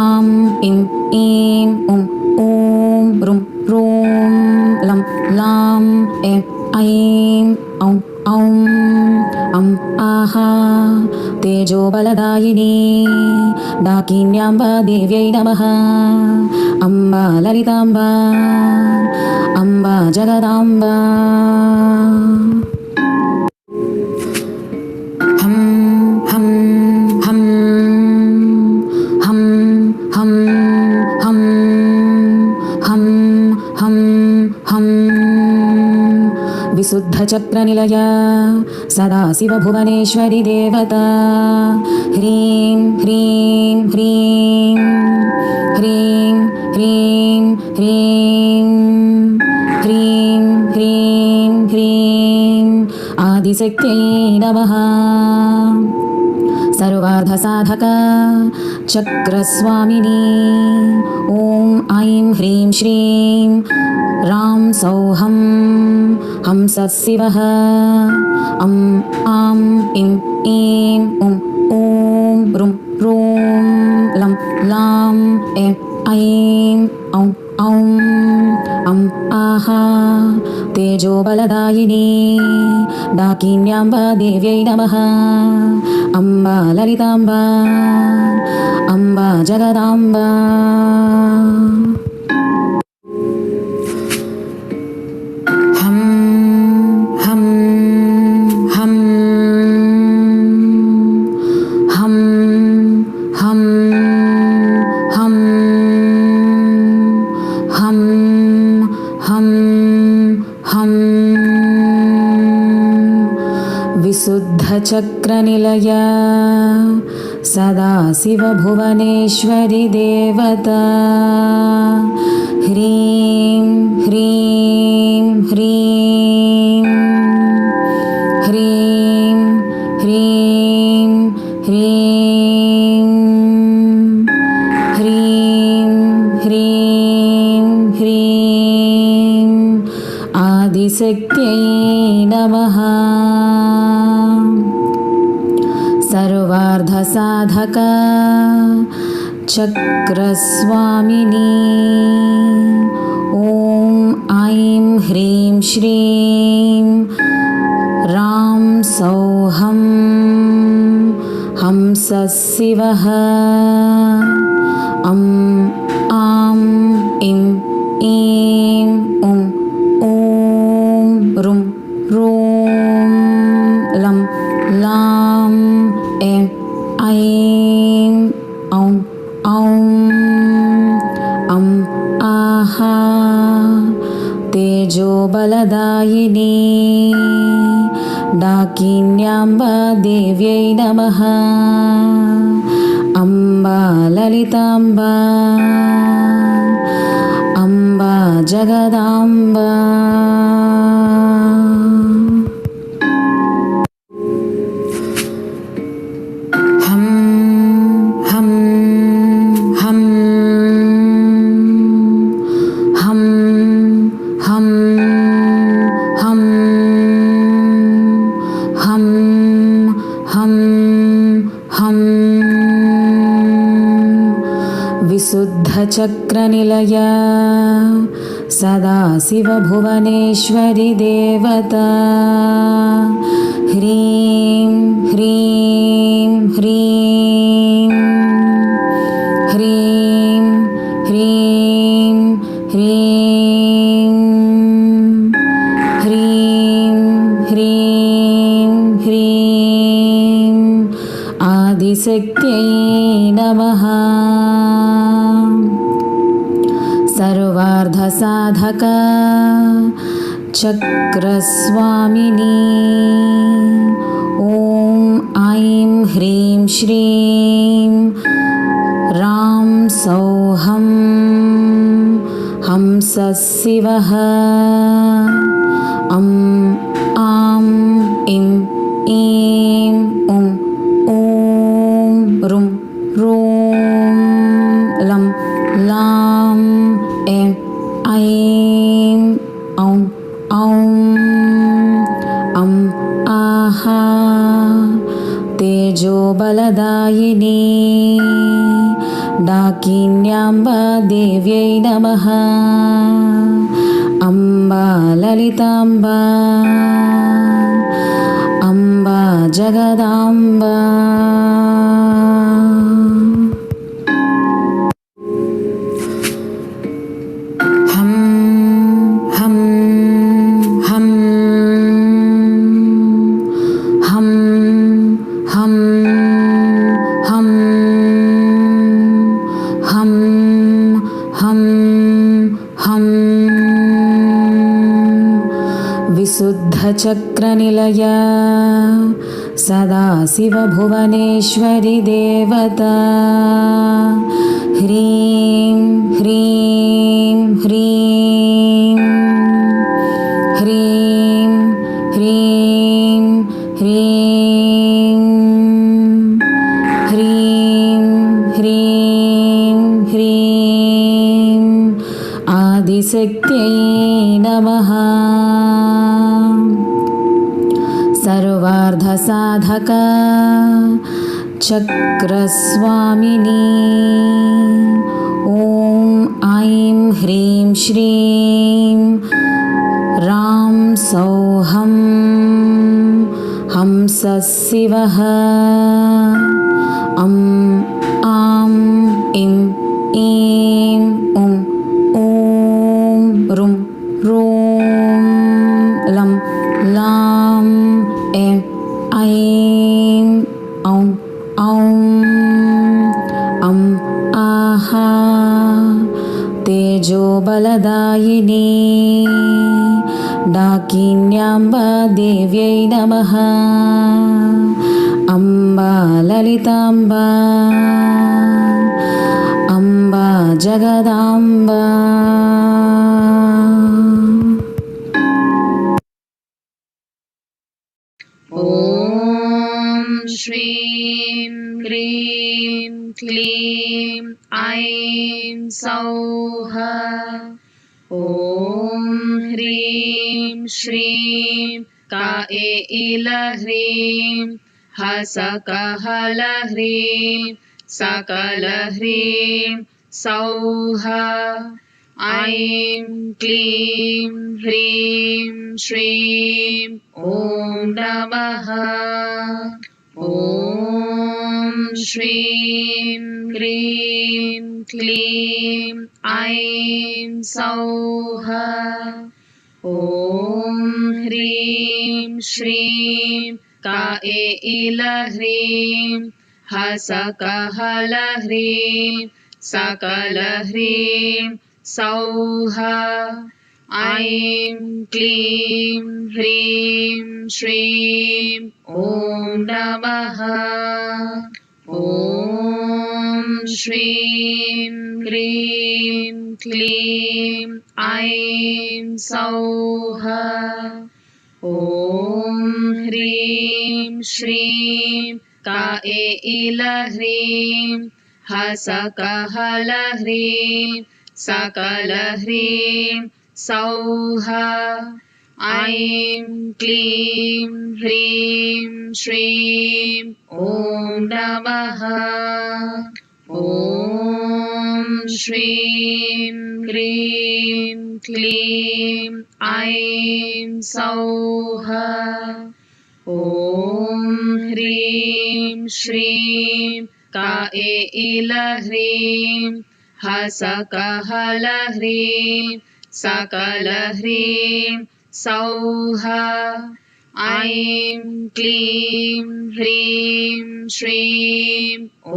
ఆం ఇం ఈం ఉం ఓం రుం రూం లం లాం ఎం ఐం ఔం ఔం అం ఆహా తేజోబలదాయిని డాకిన్యాంబా దేవ్యై నమః. అంబా లలితాంబా అంబా జగదాంబా. హం హం హం హం హం హం विशुद्धचक्रनिलया सदाशिवभुवनेश्वरि देवता ह्रीं ह्रीं ह्रीं ह्रीं ह्रीं ह्रीं ह्रीं ह्रीं ह्रीं आदिशक्त्यै नमः। सर्वार्थसाधका चक्रस्वामिनी ॐ ऐं ह्रीं श्रीं रां सौहं हंसः शिवः अं आं इं ऐं उं ॐ रुं रूं लं लां ऐं ऐं औं औं अं आहा तेजोबलदायिनी डाकिन्याम्बा देव्यै नमः। अम्बा ललिताम्बा अम्बा जगदाम्बा हं हं हं हं हं हं हं हं हं विशुद्धचक्रनिलया सदाशिवभुवनेश्वरि देवता ह्रीं ह्रीं ह्रीं ह्रीं ह्रीं ह्रीं ह्रीं ह्रीं ह्रीं आदिशक्त्यै नमः। सर्वार्थसाधका चक्रस्वामिनी ॐ ऐं ह्रीं श्रीं रां सौहं हंसः शिवः अं आं इं ऐं उं ॐ रुं रूं लं लां ऐं ऐं औं औं अं आहा तेजोबलदायिनी डाकिन्याम्बा देव्यै नमः। अम्बा ललिताम्बा अम्बा जगदाम्बा हं हं हं हं हं हं हं हं हं विशुद्धचक्रनिलया सदाशिवभुवनेश्वरि देवता ह्रीं ह्रीं ह्रीं ह्रीं ह्रीं ह्रीं ह्रीं ह्रीं ह्रीं आदिशक्त्यै नमः। सर्वार्थसाधका चक्रस्वामिनी ॐ ऐं ह्रीं श्रीं रां सौहं हंसः शिवः अं आं इं ऐं उं ॐ रुं रूं लं लां ऐं ऐं औं औं अं आहा तेजोबलदायिनी डाकिन्याम्बा देव्यै नमः। अम्बा ललिताम्बा अम्बा जगदाम्बा हं हं हं हं हं हं हं हं हं विशुद्ध अर्धचक्रनिलया सदाशिवभुवनेश्वरि देवता ह्रीं ह्रीं ह्रीं ह्रीं ह्रीं ह्रीं ह्रीं ह्रीं ह्रीं आदिशक्त्यै नमः। सर्वार्धसाधका चक्रस्वामिनी ॐ ऐं ह्रीं श्रीं रां सौहं हंसशिवः अं आं इं ईं उं ॐ रुं रूं लं लां ऐं ऐं औं औं अं आहा तेजोबलदायिनी डाकिन्याम्बा देव्यै नमः। अम्बा ललिताम्बा अम्बा जगदाम्बा।
ॐ श्रीं ह्रीं क्लीं ऐं सौः ॐ ह्रीं श्रीं काएलह्रीं हसकहलह्रीं सकलह्रीं सौः ऐं क्लीं ह्रीं श्रीं ॐ नमः। ॐ श्रीं ह्रीं क्लीं ऐं सौः ॐ ह्रीं श्रीं काएलह्रीं हसकहलह्रीं सकलह्रीं सौः ऐं क्लीं ह्रीं श्रीं ॐ नमः। ॐ श्रीं ह्रीं क्लीं ऐं सौः ॐ ह्रीं श्रीं काएलह्रीं हसकहलह्रीं सकलह्रीं सौः ऐं क्लीं ह्रीं श्रीं ॐ नमः। ॐ श्रीं ह्रीं क्लीं ऐं सौः ॐ ह्रीं श्रीं काएलह्रीं हसकहलह्रीं सकलह्रीं सौः ऐं क्लीं ह्रीं श्रीं ॐ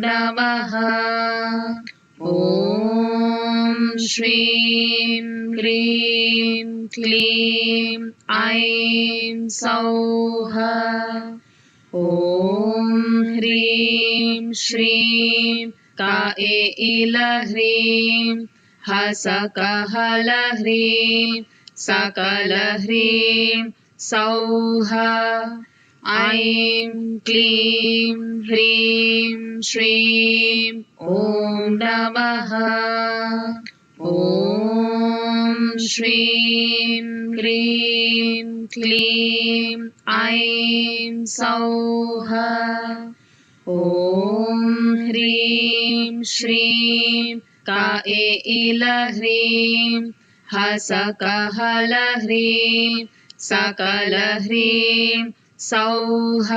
नमः। ॐ श्रीं ह्रीं क्लीं ऐं सौः ॐ ह्रीं श्रीं काएलह्रीं हसकहलह्रीं सकलह्रीं सौः ऐं क्लीं ह्रीं श्रीं ॐ नमः। ॐ श्रीं ह्रीं क्लीं ऐं सौः ॐ ह्रीं श्रीं काएलह्रीं हसकहलह्रीं सकलह्रीं सौः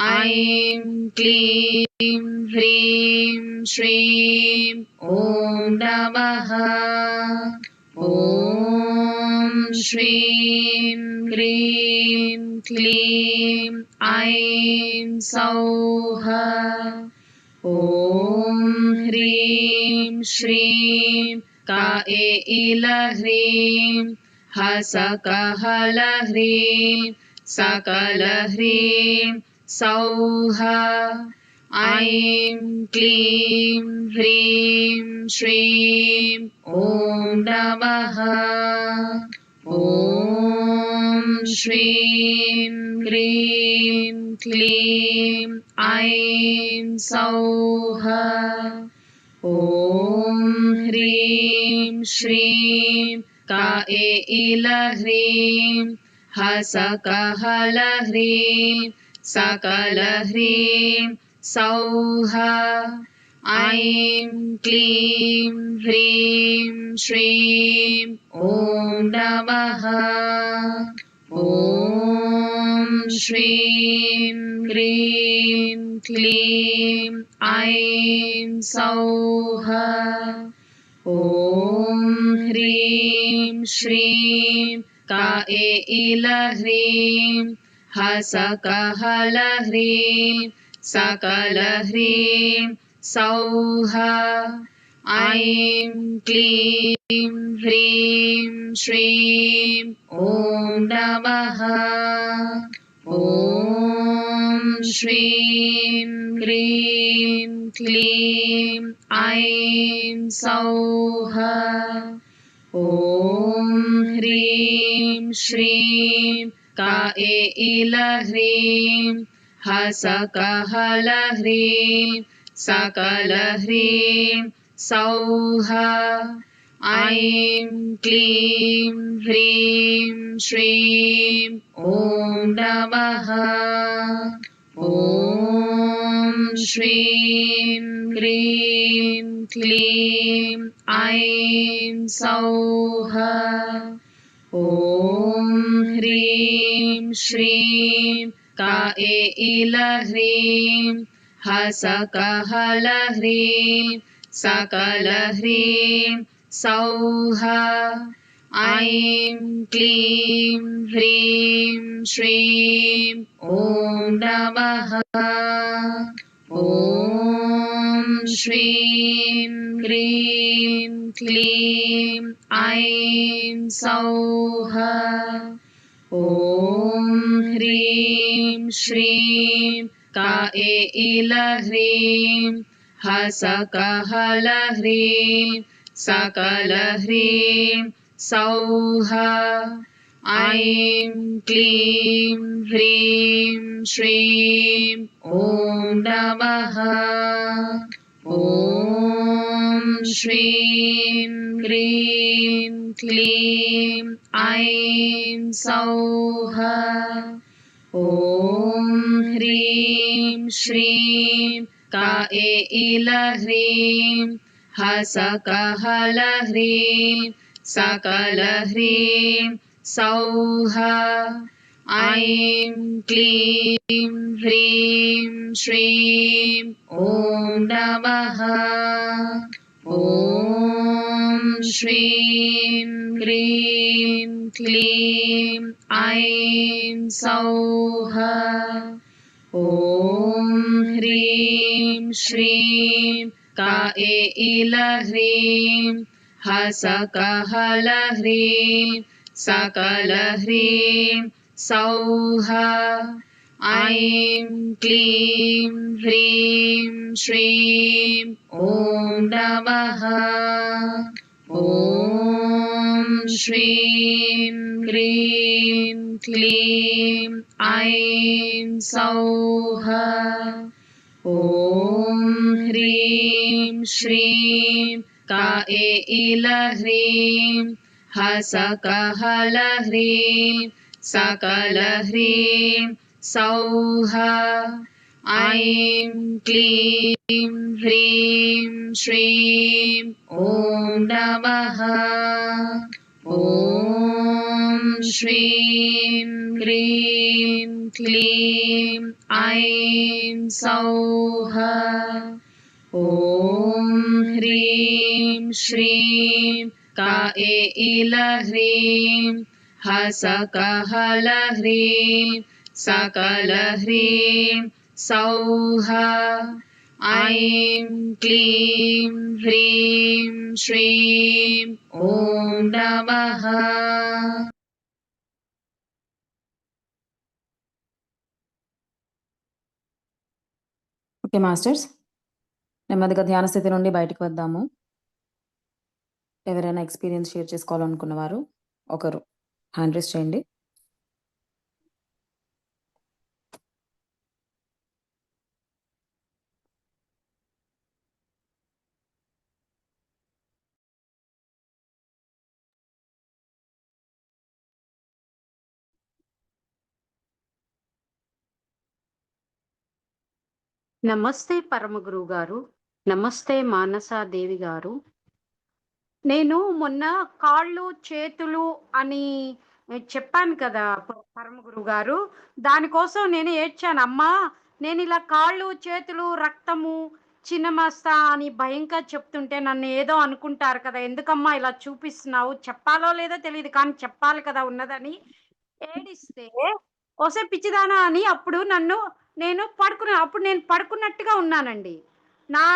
ऐं क्लीं ह्रीं श्रीं ॐ नमः। ॐ श्रीं ह्रीं क्लीं ऐं सौः ॐ ह्रीं श्रीं काएलह्रीं हसकहलह्रीं सकलह्रीं सौः ऐं क्लीं ह्रीं श्रीं ॐ नमः। ॐ श्रीं ह्रीं क्लीं ऐं सौः ॐ ह्रीं श्रीं काएलह्रीं हसकहलह्रीं सकलह्रीं सौः ऐं क्लीं ह्रीं श्रीं ॐ नमः। ॐ श्रीं ह्रीं क्लीं ऐं सौः ॐ ह्रीं श्रीं काएलह्रीं हसकहलह्रीं सकलह्रीं सौः ऐं क्लीं ह्रीं श्रीं ॐ नमः। ॐ श्रीं ह्रीं क्लीं ऐं सौः ॐ ह्रीं श्रीं काएलह्रीं हसकहलह्रीं सकलह्रीं सौः ऐं क्लीं ह्रीं श्रीं ॐ नमः। ॐ श्रीं ह्रीं क्लीं ऐं सौः ॐ ह्रीं श्रीं काएलह्रीं हसकहलह्रीं सकलह्रीं सौः ऐं क्लीं ह्रीं श्रीं ॐ नमः। ॐ श्रीं ह्रीं क्लीं ऐं सौः ॐ ह्रीं श्रीं काएलह्रीं हसकहलह्रीं सकलह्रीं सौः ऐं क्लीं ह्रीं श्रीं ॐ नमः। ॐ श्रीं ह्रीं क्लीं ऐं सौः ॐ ह्रीं श्रीं काएलह्रीं हसकहलह्रीं सकलह्रीं सौः ऐं क्लीं ह्रीं श्रीं ॐ नमः। ॐ श्रीं ह्रीं क्लीं ऐं सौः ॐ ह्रीं श्रीं काएलह्रीं हसकहलह्रीं सकलह्रीं सौः ऐं क्लीं ह्रीं श्रीं ॐ नमः। ॐ श्रीं ह्रीं क्लीं ऐं सौः ॐ ह्रीं श्रीं काएलह्रीं हसकहलह्रीं सकलह्रीं सौः ऐं क्लीं ह्रीं श्रीं ॐ नमः। ॐ श्रीं ह्रीं क्लीं ऐं सौः ॐ ह्रीं श्रीं काएलह्रीं हसकहलह्रीं सकलह्रीं सौः ऐं क्लीं ह्रीं श्रीं ॐ नमः।
ఓకే మాస్టర్స్, నెమ్మదిగా ధ్యాన స్థితి నుండి బయటకు వద్దాము. ఎవరైనా ఎక్స్పీరియన్స్ షేర్ చేసుకోవాలనుకున్న వారు ఒకరు హ్యాండ్ రైజ్ చేయండి.
నమస్తే పరమ గురువు గారు. నమస్తే మానసాదేవి గారు. నేను మొన్న కాళ్ళు చేతులు అని చెప్పాను కదా పరమ గురువు గారు, దానికోసం నేను ఏడ్చాను. అమ్మా, నేను ఇలా కాళ్ళు చేతులు రక్తము చిన్నమస్తా అని భయంగా చెప్తుంటే నన్ను ఏదో అనుకుంటారు కదా, ఎందుకమ్మా ఇలా చూపిస్తున్నావు, చెప్పాలో లేదో తెలియదు కానీ చెప్పాలి కదా ఉన్నదని ఏడిస్తే, ఓసే పిచ్చిదానా అని అప్పుడు నేను పడుకున్నట్టుగా ఉన్నానండి. నా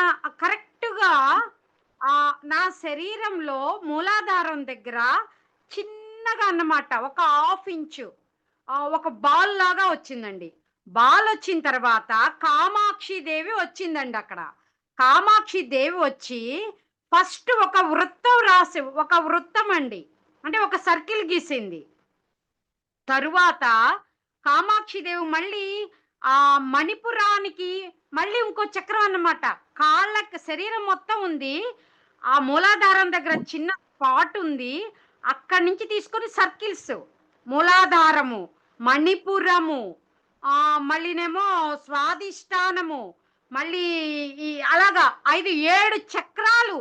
కరెక్ట్గా నా శరీరంలో మూలాధారం దగ్గర చిన్నగా అన్నమాట ఒక 1/2 ఇంచు ఒక బాల్ లాగా వచ్చిందండి. బాల్ వచ్చిన తర్వాత కామాక్షి దేవి వచ్చిందండి. అక్కడ కామాక్షి దేవి వచ్చి ఫస్ట్ ఒక వృత్తం అండి, అంటే ఒక సర్కిల్ గీసింది. తరువాత కామాక్షి దేవి మళ్ళీ ఆ మణిపురానికి మళ్ళీ ఇంకో చక్రం అన్నమాట. కాళ్ళకి శరీరం మొత్తం ఉంది, ఆ మూలాధారం దగ్గర చిన్న స్పాట్ ఉంది, అక్కడి నుంచి తీసుకొని సర్కిల్స్, మూలాధారము, మణిపురము, మళ్ళీనేమో స్వాదిష్టానము, మళ్ళీ ఈ అలాగా 5-7 చక్రాలు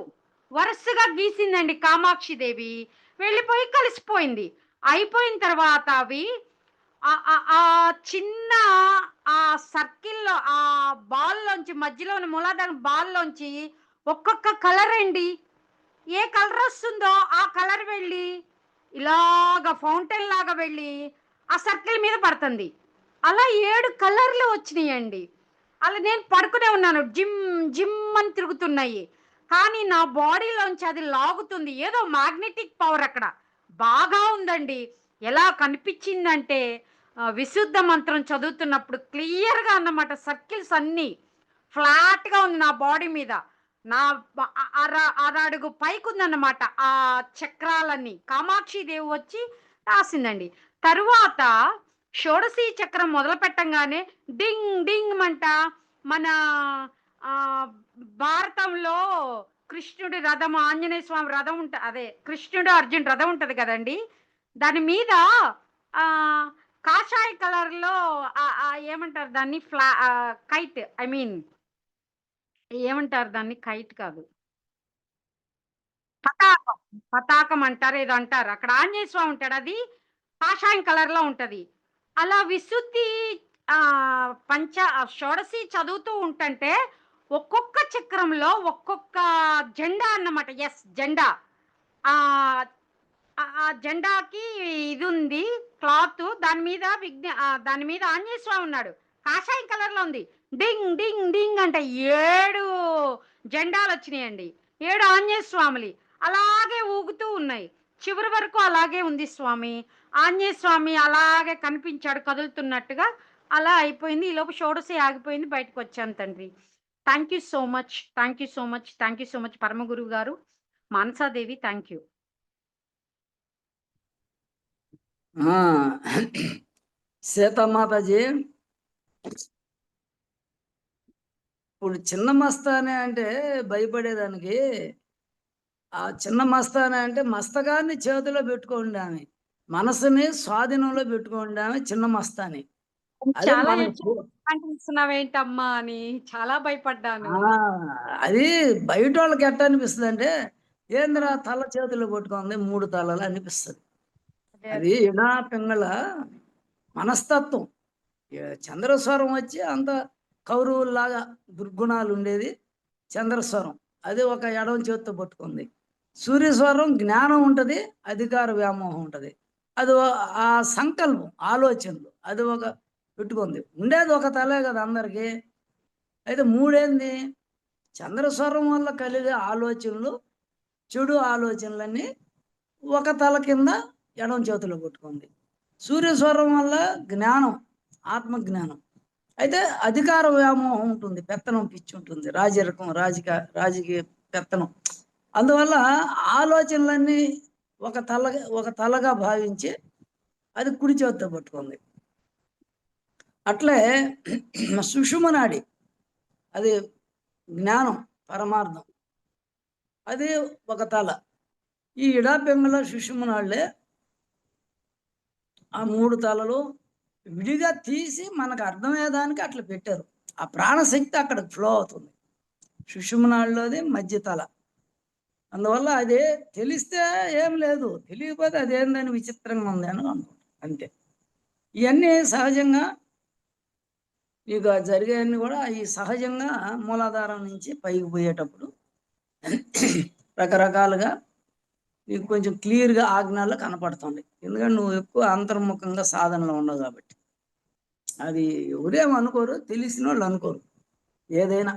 వరుసగా గీసిందండి కామాక్షి దేవి. వెళ్ళిపోయి కలిసిపోయింది. అయిపోయిన తర్వాత అవి ఆ చిన్న ఆ సర్కిల్లో ఆ బాల్లోంచి మధ్యలోని మూలాధారం బాల్లోంచి ఒక్కొక్క కలర్ అండి, ఏ కలర్ వస్తుందో ఆ కలర్ వెళ్ళి ఇలాగా ఫౌంటైన్ లాగా వెళ్ళి ఆ సర్కిల్ మీద పడుతుంది. అలా 7 కలర్లు వచ్చినాయండి. అలా నేను పడుకునే ఉన్నాను, జిమ్ జిమ్ అని తిరుగుతున్నాయి, కానీ నా బాడీలోంచి అది లాగుతుంది. ఏదో మ్యాగ్నెటిక్ పవర్ అక్కడ బాగా ఉందండి. ఎలా కనిపించిందంటే విశుద్ధ మంత్రం చదువుతున్నప్పుడు క్లియర్గా అన్నమాట. సర్కిల్స్ అన్నీ ఫ్లాట్గా ఉంది నా బాడీ మీద. నా అరడుగు పైకి ఉందన్నమాట ఆ చక్రాలన్నీ. కామాక్షి దేవి వచ్చి రాసిందండి. తరువాత షోడశీ చక్రం మొదలు పెట్టంగానే డింగ్ డింగ్ అంట మన భారతంలో కృష్ణుడి రథం, ఆంజనేయ స్వామి రథం అదే కృష్ణుడు అర్జున్ రథం ఉంటది కదండి, దాని మీద కాషాయ కలర్లో ఏమంటారు దాన్ని, కైట్, ఐ మీన్ ఏమంటారు దాన్ని, కైట్ కాదు, పతాకం అంటారు, ఏదో అంటారు. అక్కడ ఆంజనేయ స్వామి ఉంటాడు, అది కాషాయం కలర్లో ఉంటది. అలా విశుద్ధి షోడశి చదువుతూ ఉంటుంటే ఒక్కొక్క చక్రంలో ఒక్కొక్క జెండా అన్నమాట. ఎస్, జెండా. ఆ జెండాకి ఇది ఉంది క్లాత్, దాని మీద ఆంజనేయ స్వామి ఉన్నాడు, కాషాయం కలర్ లో ఉంది. డింగ్ డింగ్ డింగ్ అంటే 7 జెండాలు వచ్చినాయండి, 7 ఆంజనేయ స్వాములు అలాగే ఊగుతూ ఉన్నాయి. చివరి వరకు అలాగే ఉంది స్వామి. ఆంజనేయ స్వామి అలాగే కనిపించాడు కదులుతున్నట్టుగా. అలా అయిపోయింది. ఈలోపు షోడశి ఆగిపోయింది, బయటకు వచ్చాను తండ్రి. Thank you so much, thank you so much, thank you so much పరమ గురువు గారు. Manasa Devi, thank you.
సీతామాతాజీ, ఇప్పుడు చిన్న మస్తానే అంటే భయపడేదానికి, ఆ చిన్న మస్తానే అంటే మస్తకాన్ని చేతిలో పెట్టుకోండి, ఆమె మనసుని స్వాధీనంలో పెట్టుకోండి, ఆమె చిన్న మస్తాని.
చాలా ఏంటమ్మా అని చాలా భయపడ్డాను.
అది బయట వాళ్ళకి ఎట్లా అనిపిస్తుంది అంటే, ఏంద్రా తల చేతిలో పట్టుకుంది 3 తలలు అనిపిస్తుంది. అది ఇడా పింగళ మనస్తత్వం. చంద్రస్వరం వచ్చి అంత కౌరవుల్లాగా దుర్గుణాలు ఉండేది చంద్రస్వరం, అది ఒక ఎడమ చేతితో పట్టుకుంది. సూర్యస్వరం జ్ఞానం ఉంటుంది, అధికార వ్యామోహం ఉంటుంది, అది ఆ సంకల్పం, ఆలోచనలు, అది ఒక పెట్టుకుంది. ఉండేది ఒక తలే కదా అందరికీ. అయితే 3 చంద్రస్వరం వల్ల కలిగే ఆలోచనలు, చెడు ఆలోచనలన్నీ ఒక తల కింద ఎడమ చేతిలో పెట్టుకుంది. సూర్యస్వరం వల్ల జ్ఞానం, ఆత్మజ్ఞానం. అయితే అధికార వ్యామోహం ఉంటుంది, పెత్తనం పిచ్చి ఉంటుంది, రాజకీయ పెత్తనం. అందువల్ల ఆలోచనలన్నీ ఒక తలగా భావించి అది కుడి చేతితో పట్టుకుంది. అట్లే సుషుమ్నాడి, అది జ్ఞానం, పరమార్థం, అది ఒక తల. ఈ ఇడాపింగళ సుషుమ్నాళ్ళే ఆ 3 తలలు విడిగా తీసి మనకు అర్థమయ్యేదానికి అట్లా పెట్టారు. ఆ ప్రాణశక్తి అక్కడ ఫ్లో అవుతుంది. సుషుమ్నాళ్ళలోది మధ్య తల. అందువల్ల అదే తెలిస్తే ఏం లేదు, తెలియకపోతే అదేందని విచిత్రంగా ఉంది అని అనుకుంటాం అంతే. ఇవన్నీ సహజంగా ఇక జరిగేవన్నీ కూడా ఈ సహజంగా మూలాధారం నుంచి పైకి పోయేటప్పుడు రకరకాలుగా నీకు కొంచెం క్లియర్గా ఆజ్ఞాలు కనపడుతుంది. ఎందుకంటే నువ్వు ఎక్కువ అంతర్ముఖంగా సాధనలో ఉండవు కాబట్టి. అది ఉదయం అనుకోరు, తెలిసిన వాళ్ళు అనుకోరు ఏదైనా.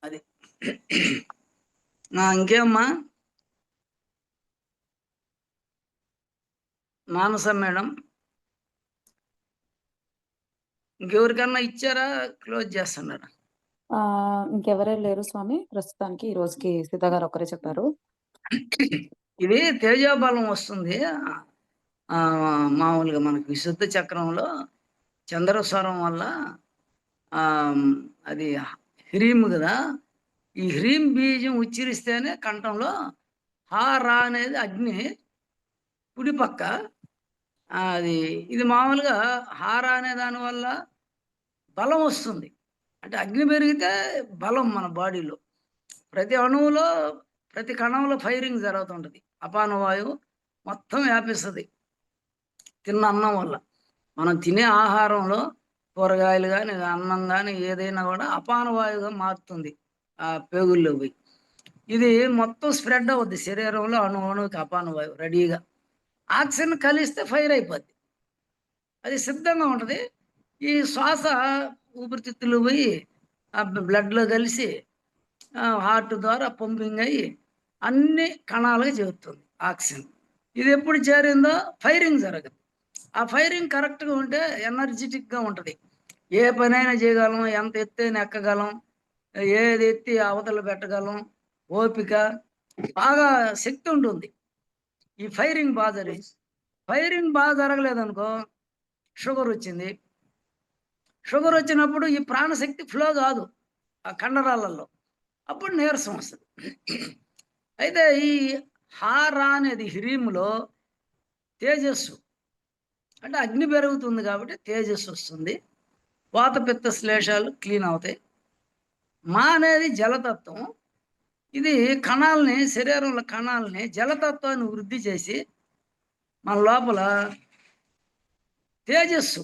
అది ఇంకేమ్మా మానస మేడం, ఇంకెవరికన్నా ఇచ్చారా, క్లోజ్ చేస్తున్నారా?
ఇంకెవరే లేరు స్వామి ప్రస్తుతానికి. ఈ రోజుకి సీత గారు ఒక్కరే చెప్పారు.
ఇది తేజోబలం వస్తుంది. మామూలుగా మనకి విశుద్ధ చక్రంలో చంద్రస్వరం వల్ల అది హ్రీం కదా. ఈ హ్రీం బీజం ఉచ్చరిస్తేనే కంఠంలో రా అనేది అగ్ని కుడి పక్క. అది ఇది మామూలుగా హార అనే దానివల్ల బలం వస్తుంది. అంటే అగ్ని పెరిగితే బలం మన బాడీలో, ప్రతి అణువులో, ప్రతి కణంలో ఫైరింగ్ జరుగుతుంటుంది. అపాన వాయువు మొత్తం వ్యాపిస్తుంది తిన్న అన్నం వల్ల. మనం తినే ఆహారంలో కూరగాయలు కానీ, అన్నం కానీ ఏదైనా కూడా అపాన వాయువుగా మారుతుంది ఆ పేగుల్లో పోయి. ఇది మొత్తం స్ప్రెడ్ అవుద్ది శరీరంలో, అణువుకి అపాన వాయువు రెడీగా. ఆక్సిజన్ కలిస్తే ఫైర్ అయిపోద్ది, అది సిద్ధంగా ఉంటుంది. ఈ శ్వాస ఊపిరితిత్తులు పోయి ఆ బ్లడ్లో కలిసి హార్ట్ ద్వారా పంపింగ్ అయ్యి అన్ని కణాలుగా చేరుతుంది ఆక్సిజన్. ఇది ఎప్పుడు చేరిందో ఫైరింగ్ జరగదు. ఆ ఫైరింగ్ కరెక్ట్గా ఉంటే ఎనర్జెటిక్గా ఉంటుంది. ఏ పనైనా చేయగలం, ఎంత ఎత్తైనా ఎక్కగలం, ఏది ఎత్తి అవతల పెట్టగలం, ఓపిక, బాగా శక్తి ఉంటుంది. ఈ ఫైరింగ్ బాగా జరగలేదనుకో, షుగర్ వచ్చింది. షుగర్ వచ్చినప్పుడు ఈ ప్రాణశక్తి ఫ్లో కాదు ఆ కండరాలలో, అప్పుడు నీరసం వస్తుంది. అయితే ఈ హారా అనేది హ్రీంలో తేజస్సు, అంటే అగ్ని పెరుగుతుంది కాబట్టి తేజస్సు వస్తుంది. వాత పిత్త శ్లేషాలు క్లీన్ అవుతాయి. మా అనేది జలతత్వం. ఇది కణాలని, శరీరంలో కణాలని, జలతత్వాన్ని వృద్ధి చేసి మన లోపల తేజస్సు,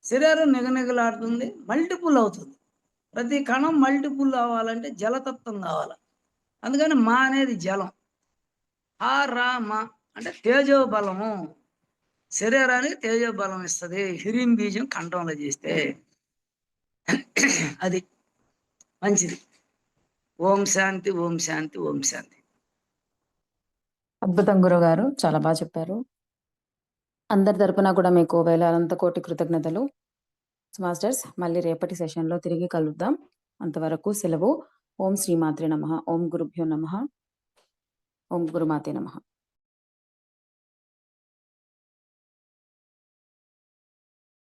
శరీరం నిగనిగలాడుతుంది, మల్టిపుల్ అవుతుంది. ప్రతి కణం మల్టిపుల్ అవ్వాలంటే జలతత్వం కావాలి. అందుకని మా అనేది జలం. మా అంటే తేజోబలము, శరీరానికి తేజోబలం ఇస్తుంది హ్రీం బీజం కంఠంలో చేస్తే. అది మంచిది. ఓం శాంతి, ఓం శాంతి, ఓం శాంతి.
అద్భుతం గురుగారు, చాలా బాగా చెప్పారు. అందరి తరపున కూడా మీకు వేలానంత కోటి కృతజ్ఞతలు మాస్టర్స్. మళ్ళీ రేపటి సెషన్లో తిరిగి కలుద్దాం. అంతవరకు సెలవు. ఓం శ్రీమాత్రే నమః. ఓం గురుభ్యో నమః. ఓం గురుమాతే నమః.